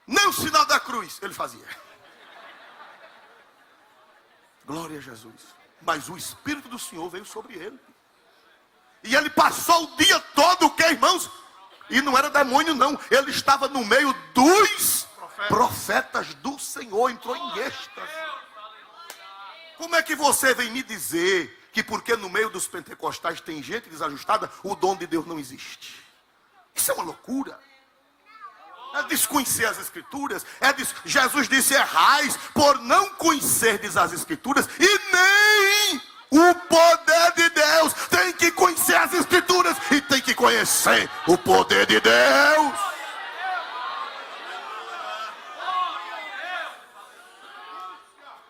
Nem o sinal da cruz ele fazia. Glória a Jesus. Mas o Espírito do Senhor veio sobre ele. E ele passou o dia todo, o que, irmãos? E não era demônio, não. Ele estava no meio dos Profetas do Senhor, entrou em êxtase. Como é que você vem me dizer que porque no meio dos pentecostais tem gente desajustada, o dom de Deus não existe? Isso é uma loucura. É desconhecer as Escrituras. Jesus disse: errais por não conhecerdes as Escrituras e nem o poder de Deus. Tem que conhecer as Escrituras e tem que conhecer o poder de Deus.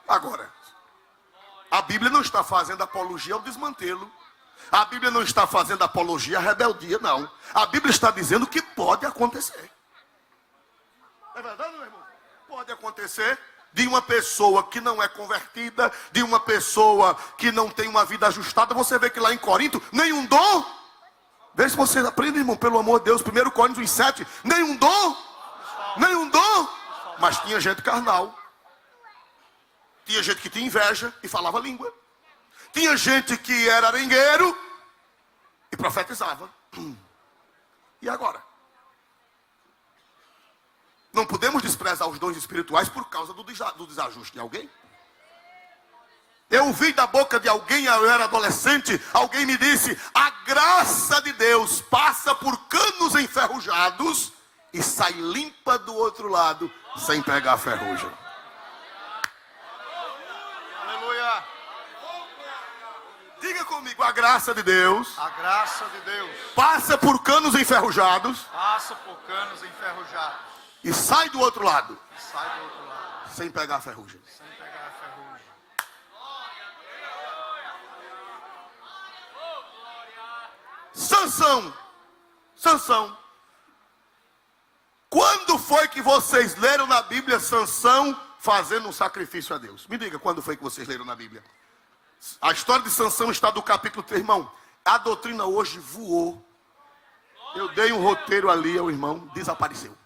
Agora, a Bíblia não está fazendo apologia ao desmantelo. A Bíblia não está fazendo apologia à rebeldia, não. A Bíblia está dizendo que pode acontecer. É verdade, meu irmão? Pode acontecer de uma pessoa que não é convertida, de uma pessoa que não tem uma vida ajustada. Você vê que lá em Corinto, nenhum dom. Vê se você aprende, irmão, pelo amor de Deus. 1 Coríntios 7, nenhum dom. Nenhum dom. Mas tinha gente carnal. Tinha gente que tinha inveja e falava língua. Tinha gente que era arengueiro e profetizava. E agora? Não podemos desprezar os dons espirituais por causa do desajuste de alguém. Eu ouvi da boca de alguém, eu era adolescente, alguém me disse: a graça de Deus passa por canos enferrujados e sai limpa do outro lado, sem pegar ferrugem. Aleluia. Diga comigo: a graça de Deus, A graça de Deus passa por canos enferrujados passa por canos enferrujados e sai do outro lado, e sai do outro lado, sem pegar ferrugem. sem pegar a ferrugem. Sansão. Quando foi que vocês leram na Bíblia Sansão fazendo um sacrifício a Deus? Me diga, quando foi que vocês leram na Bíblia? A história de Sansão está do capítulo 3, irmão. A doutrina hoje voou. Eu dei um roteiro ali ao irmão, desapareceu.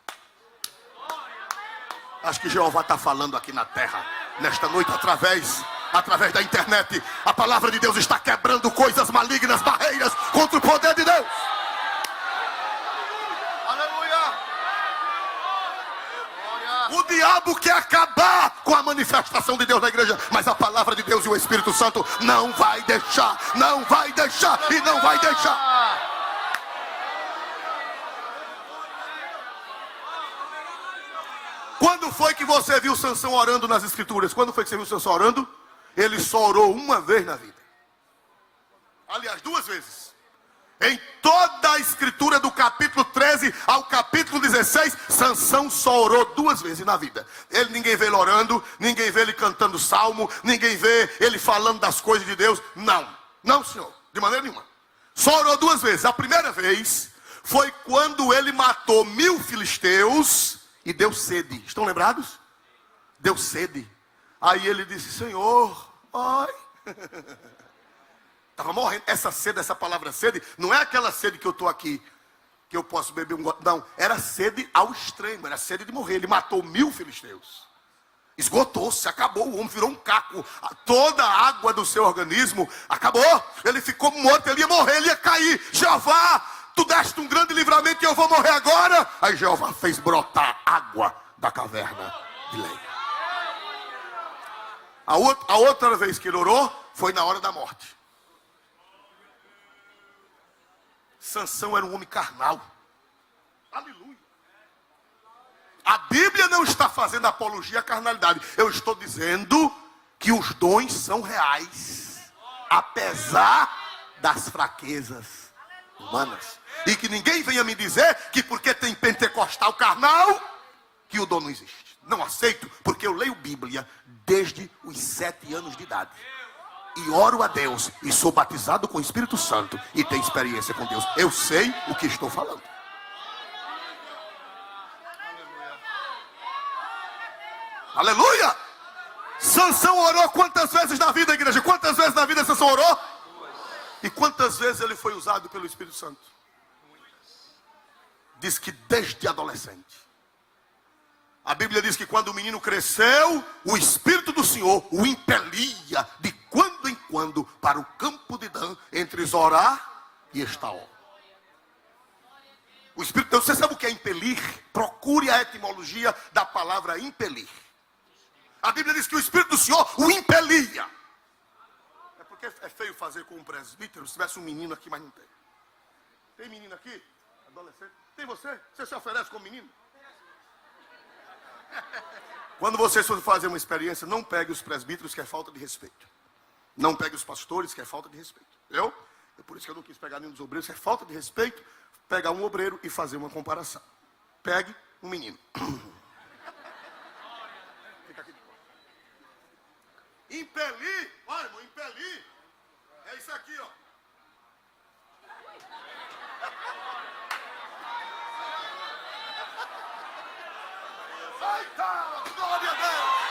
Acho que Jeová está falando aqui na terra, nesta noite, através da internet. A palavra de Deus está quebrando coisas malignas, barreiras contra o poder de Deus. Aleluia. O diabo quer acabar com a manifestação de Deus na igreja, mas a palavra de Deus e o Espírito Santo não vai deixar e não vai deixar. Quando foi que você viu Sansão orando nas Escrituras? Quando foi que você viu Sansão orando? Ele só orou uma vez na vida. Aliás, 2 vezes. Em toda a Escritura, do capítulo 13 ao capítulo 16, Sansão só orou 2 vezes na vida. Ninguém vê ele orando, ninguém vê ele cantando salmo, ninguém vê ele falando das coisas de Deus. Não, senhor, de maneira nenhuma. Só orou 2 vezes. A primeira vez foi quando ele matou 1000 filisteus e deu sede. Estão lembrados? Deu sede. Aí ele disse: Senhor, ai. Estava morrendo. Essa sede, essa palavra sede, não é aquela sede que eu estou aqui, que eu posso beber um gole. Não, era sede ao extremo, era sede de morrer. Ele matou 1000 filisteus. Esgotou-se, acabou, o homem virou um caco. Toda a água do seu organismo acabou. Ele ficou morto, ele ia morrer, ele ia cair. Jeová, tu deste um grande livramento e eu vou morrer agora. Aí Jeová fez brotar água da caverna de leite. A outra vez que ele orou foi na hora da morte. Sansão era um homem carnal. Aleluia. A Bíblia não está fazendo apologia à carnalidade. Eu estou dizendo que os dons são reais, apesar das fraquezas humanas. E que ninguém venha me dizer que porque tem pentecostal carnal, que o dom não existe. Não aceito, porque eu leio Bíblia desde os 7 anos de idade. E oro a Deus, e sou batizado com o Espírito Santo, e tenho experiência com Deus. Eu sei o que estou falando. Aleluia! Sansão orou quantas vezes na vida, igreja? Quantas vezes na vida Sansão orou? E quantas vezes ele foi usado pelo Espírito Santo? Diz que desde adolescente. A Bíblia diz que quando o menino cresceu, o Espírito do Senhor o impelia de quando em quando para o campo de Dan, entre Zorá e Estaol. O Espírito de Deus, você sabe o que é impelir? Procure a etimologia da palavra impelir. A Bíblia diz que o Espírito do Senhor o impelia. É porque é feio fazer com um presbítero, se tivesse um menino aqui, mas não tem. Tem menino aqui? Adolescente? Tem você? Você se oferece como menino? Quando vocês forem fazer uma experiência, não pegue os presbíteros, que é falta de respeito. Não pegue os pastores, que é falta de respeito. Entendeu? É por isso que eu não quis pegar nenhum dos obreiros, que é falta de respeito. Pegar um obreiro e fazer uma comparação. Pegue um menino. Fica aqui de fora. Impelir, olha, irmão, impelir. É isso aqui, ó. Eita, glória a Deus.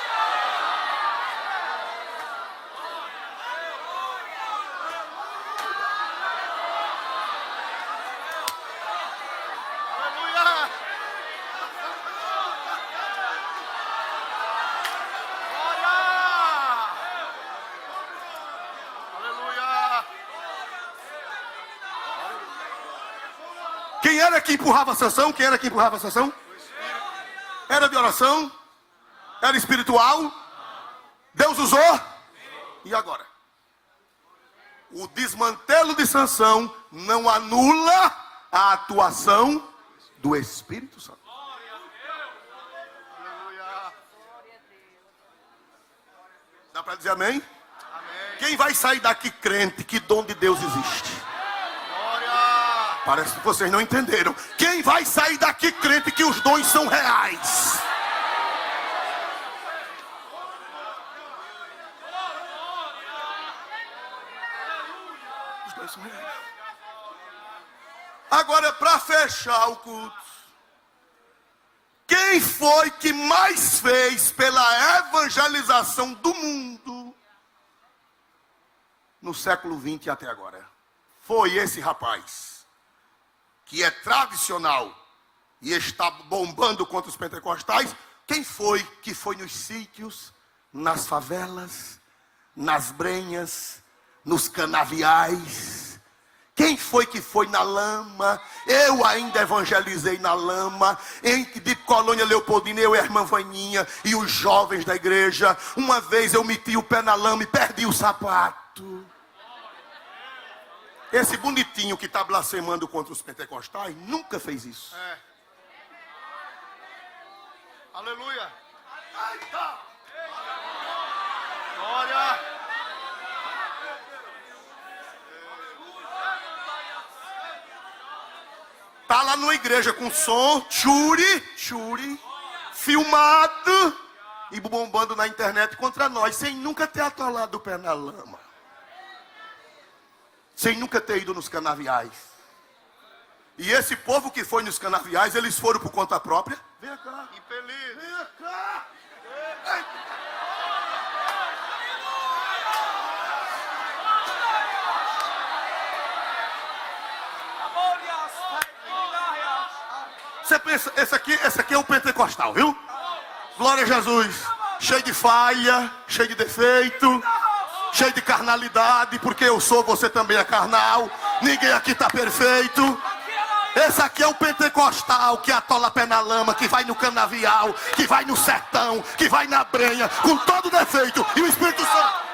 Quem era que empurrava a Sansão? Quem era que empurrava a Sansão? Era de oração? Era espiritual? Deus usou? E agora? O desmantelo de Sansão não anula a atuação do Espírito Santo. Dá para dizer amém? Quem vai sair daqui crente que dom de Deus existe? Parece que vocês não entenderam. Quem vai sair daqui crente que os dons são reais? Os dons são reais. Agora, para fechar o culto, quem foi que mais fez pela evangelização do mundo no século XX até agora? Foi esse rapaz, que é tradicional e está bombando contra os pentecostais. Quem foi que foi nos sítios, nas favelas, nas brenhas, nos canaviais? Quem foi que foi na lama? Eu ainda evangelizei na lama, de Colônia Leopoldina, eu e a irmã Vaninha e os jovens da igreja. Uma vez eu meti o pé na lama e perdi o sapato. Esse bonitinho que está blasfemando contra os pentecostais nunca fez isso. É. Aleluia. Eita. Glória. Tá lá numa igreja com som, churi, filmado e bombando na internet contra nós, sem nunca ter atolado o pé na lama. Sem nunca ter ido nos canaviais. E esse povo que foi nos canaviais, eles foram por conta própria. Vem cá. Infeliz. Vem cá. Você pensa, esse aqui é o pentecostal, viu? Glória a Jesus. Cheio de falha, cheio de defeito, cheio de carnalidade, porque eu sou, você também é carnal. Ninguém aqui está perfeito. Esse aqui é o pentecostal que atola pé na lama, que vai no canavial, que vai no sertão, que vai na brenha, com todo defeito. E o Espírito Santo.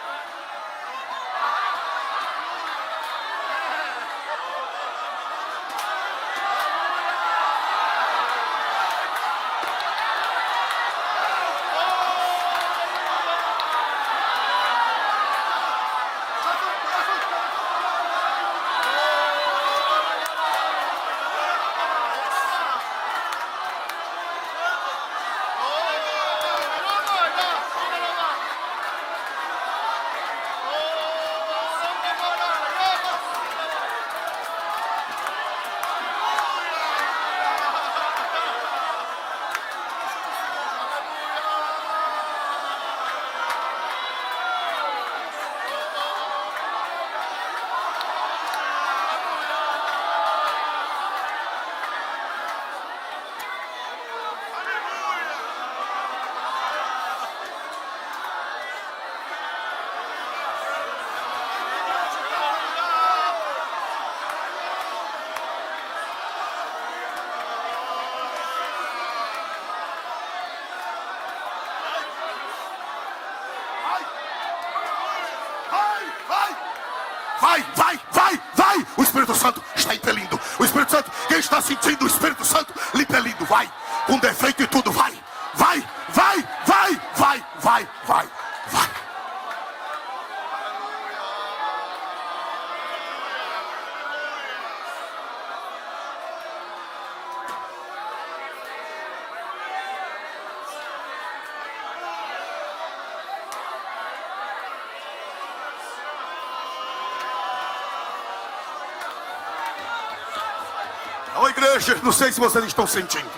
Ô igreja, não sei se vocês estão sentindo,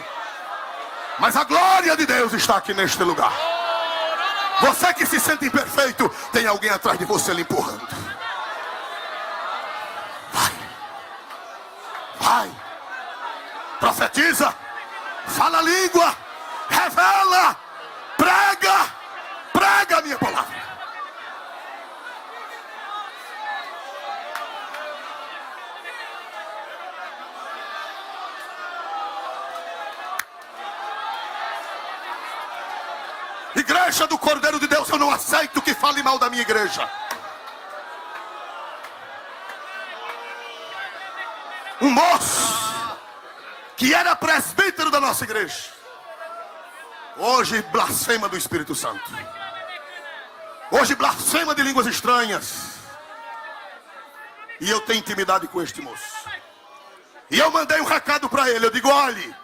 mas a glória de Deus está aqui neste lugar. Você que se sente imperfeito, tem alguém atrás de você lhe empurrando. Vai, profetiza, fala a língua, revela, prega a minha palavra. Igreja do Cordeiro de Deus, eu não aceito que fale mal da minha igreja. Um moço que era presbítero da nossa igreja, hoje blasfema do Espírito Santo. Hoje blasfema de línguas estranhas. E eu tenho intimidade com este moço. E eu mandei um recado para ele. Eu digo, olhe,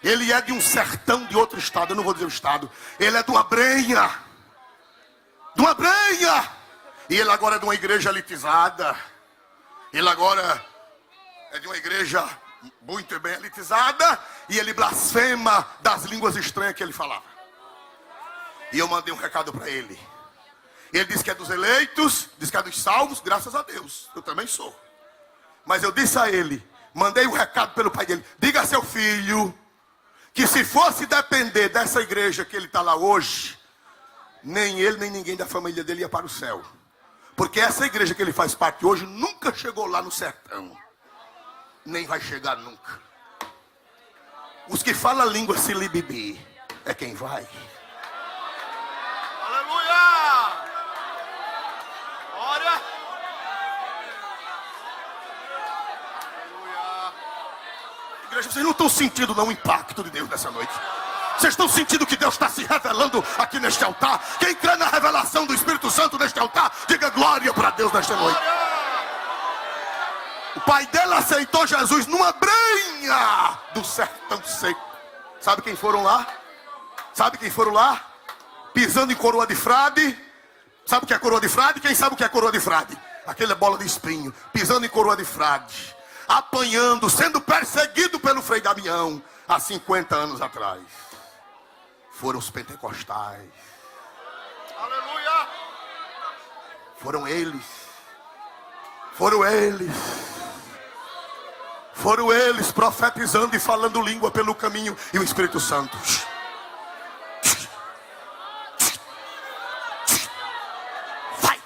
ele é de um sertão de outro estado. Eu não vou dizer o estado. Ele é de uma brenha. De uma brenha. E ele agora é de uma igreja elitizada. Ele agora é de uma igreja muito bem elitizada. E ele blasfema das línguas estranhas que ele falava. E eu mandei um recado para ele. Ele disse que é dos eleitos, diz que é dos salvos, graças a Deus. Eu também sou. Mas eu disse a ele, mandei um recado pelo pai dele. Diga a seu filho que se fosse depender dessa igreja que ele está lá hoje, nem ele nem ninguém da família dele ia para o céu. Porque essa igreja que ele faz parte hoje nunca chegou lá no sertão. Nem vai chegar nunca. Os que falam a língua silibibi é quem vai. Aleluia! Glória! Aleluia! Igreja, vocês não estão sentindo não o impacto de Deus nessa noite? Vocês estão sentindo que Deus está se revelando aqui neste altar? Quem crê na revelação do Espírito Santo neste altar, diga glória para Deus nesta noite. O pai dele aceitou Jesus numa brenha do sertão seco. Sabe quem foram lá? Sabe quem foram lá? Pisando em coroa de frade. Sabe o que é coroa de frade? Quem sabe o que é coroa de frade? Aquela bola de espinho. Pisando em coroa de frade. Apanhando, sendo perseguido pelo Frei Damião há 50 anos atrás. Foram os pentecostais. Aleluia! Foram eles. Foram eles. Foram eles profetizando e falando língua pelo caminho. E o Espírito Santo. Vai.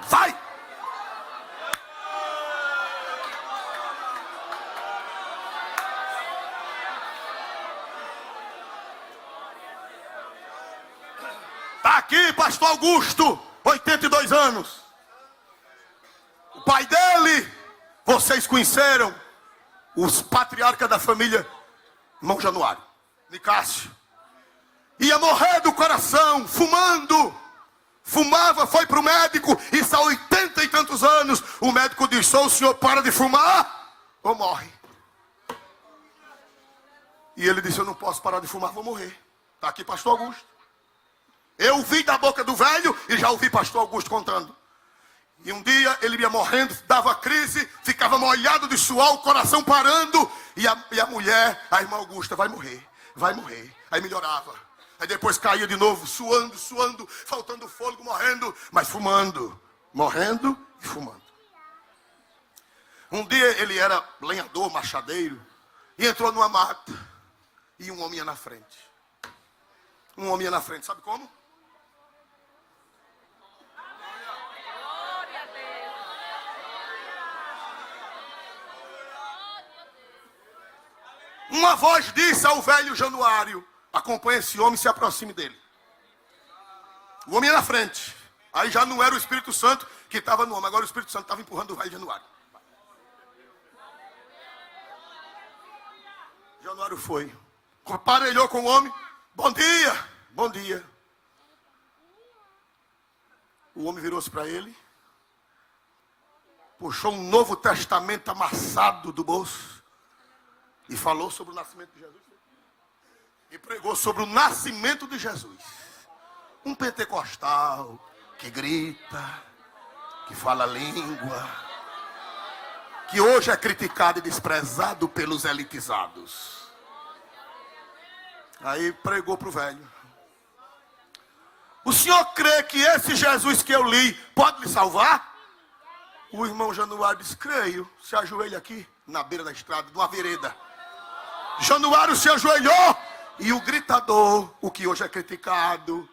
Vai. Está aqui, pastor Augusto, 82 anos. O pai dele, vocês conheceram, os patriarcas da família, irmão Januário, Nicásio. Ia morrer do coração, fumando. Fumava, foi para o médico, isso há 80 e tantos anos. O médico disse, ou o senhor para de fumar, ou morre. E ele disse, eu não posso parar de fumar, vou morrer. Está aqui pastor Augusto. Eu ouvi da boca do velho e já ouvi pastor Augusto contando. E um dia ele ia morrendo, dava crise, ficava molhado de suor, o coração parando. E a mulher, a irmã Augusta, vai morrer, vai morrer. Aí melhorava. Aí depois caía de novo, suando, faltando fôlego, morrendo, mas fumando. Morrendo e fumando. Um dia ele era lenhador, machadeiro, e entrou numa mata. E um homem ia na frente. Um homem ia na frente, sabe como? Uma voz disse ao velho Januário, acompanhe esse homem e se aproxime dele. O homem ia na frente. Aí já não era o Espírito Santo que estava no homem, agora o Espírito Santo estava empurrando o velho Januário. Januário foi, comparelhou com o homem. Bom dia, bom dia. O homem virou-se para ele, puxou um Novo Testamento amassado do bolso e falou sobre o nascimento de Jesus. E pregou sobre o nascimento de Jesus. Um pentecostal que grita, que fala língua. que hoje é criticado e desprezado pelos elitizados. Aí pregou para o velho. O senhor crê que esse Jesus que eu li pode lhe salvar? O irmão Januário disse, creio. Se ajoelha aqui, na beira da estrada, de uma vereda. Januário se ajoelhou. E o gritador, o que hoje é criticado,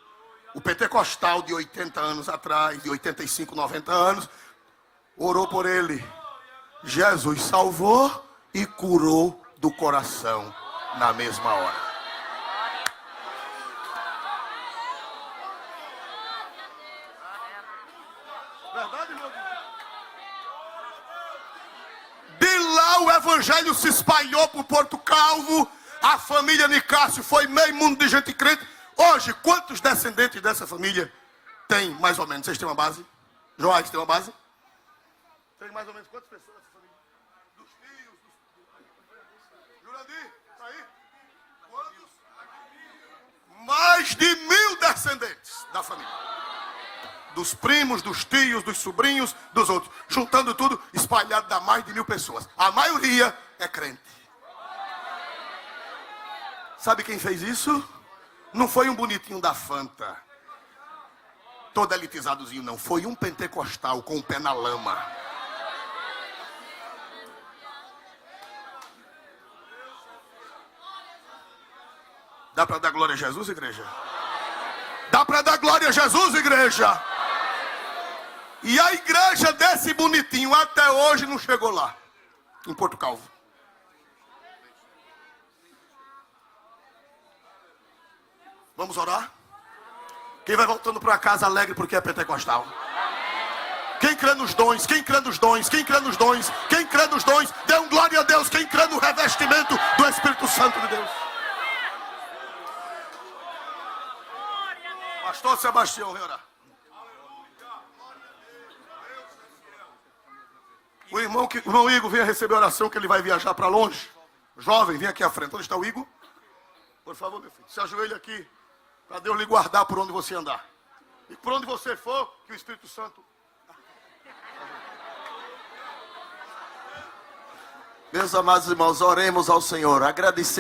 o pentecostal de 80 anos atrás, de 85, 90 anos, orou por ele. Jesus salvou e curou do coração na mesma hora. Verdade, meu Deus? De lá o evangelho se espalhou por Porto Calvo. A família Nicásio foi meio mundo de gente crente. Hoje, quantos descendentes dessa família tem, mais ou menos? Vocês têm uma base? Joás, tem uma base? Tem mais ou menos quantas pessoas nessa família? Dos tios, Jurandir, tá aí? Quantos? Mais de 1000 descendentes da família. Dos primos, dos tios, dos sobrinhos, dos outros. Juntando tudo, espalhado dá mais de 1000 pessoas. A maioria é crente. Sabe quem fez isso? Não foi um bonitinho da Fanta. Todo elitizadozinho, não. Foi um pentecostal com o pé na lama. Dá para dar glória a Jesus, igreja? Dá para dar glória a Jesus, igreja? E a igreja desse bonitinho até hoje não chegou lá, em Porto Calvo. Vamos orar? Quem vai voltando para casa alegre porque é pentecostal? Quem crê nos dons? Quem crê nos dons? Quem crê nos dons? Quem crê nos dons? Dê um glória a Deus. Quem crê no revestimento do Espírito Santo de Deus? Pastor Sebastião, vem orar. O irmão Igor venha receber a oração que ele vai viajar para longe. Jovem, vem aqui à frente. Onde está o Igor? Por favor, meu filho, se ajoelhe aqui. Para Deus lhe guardar por onde você andar. E por onde você for, que o Espírito Santo... Meus amados irmãos, oremos ao Senhor, agradecer.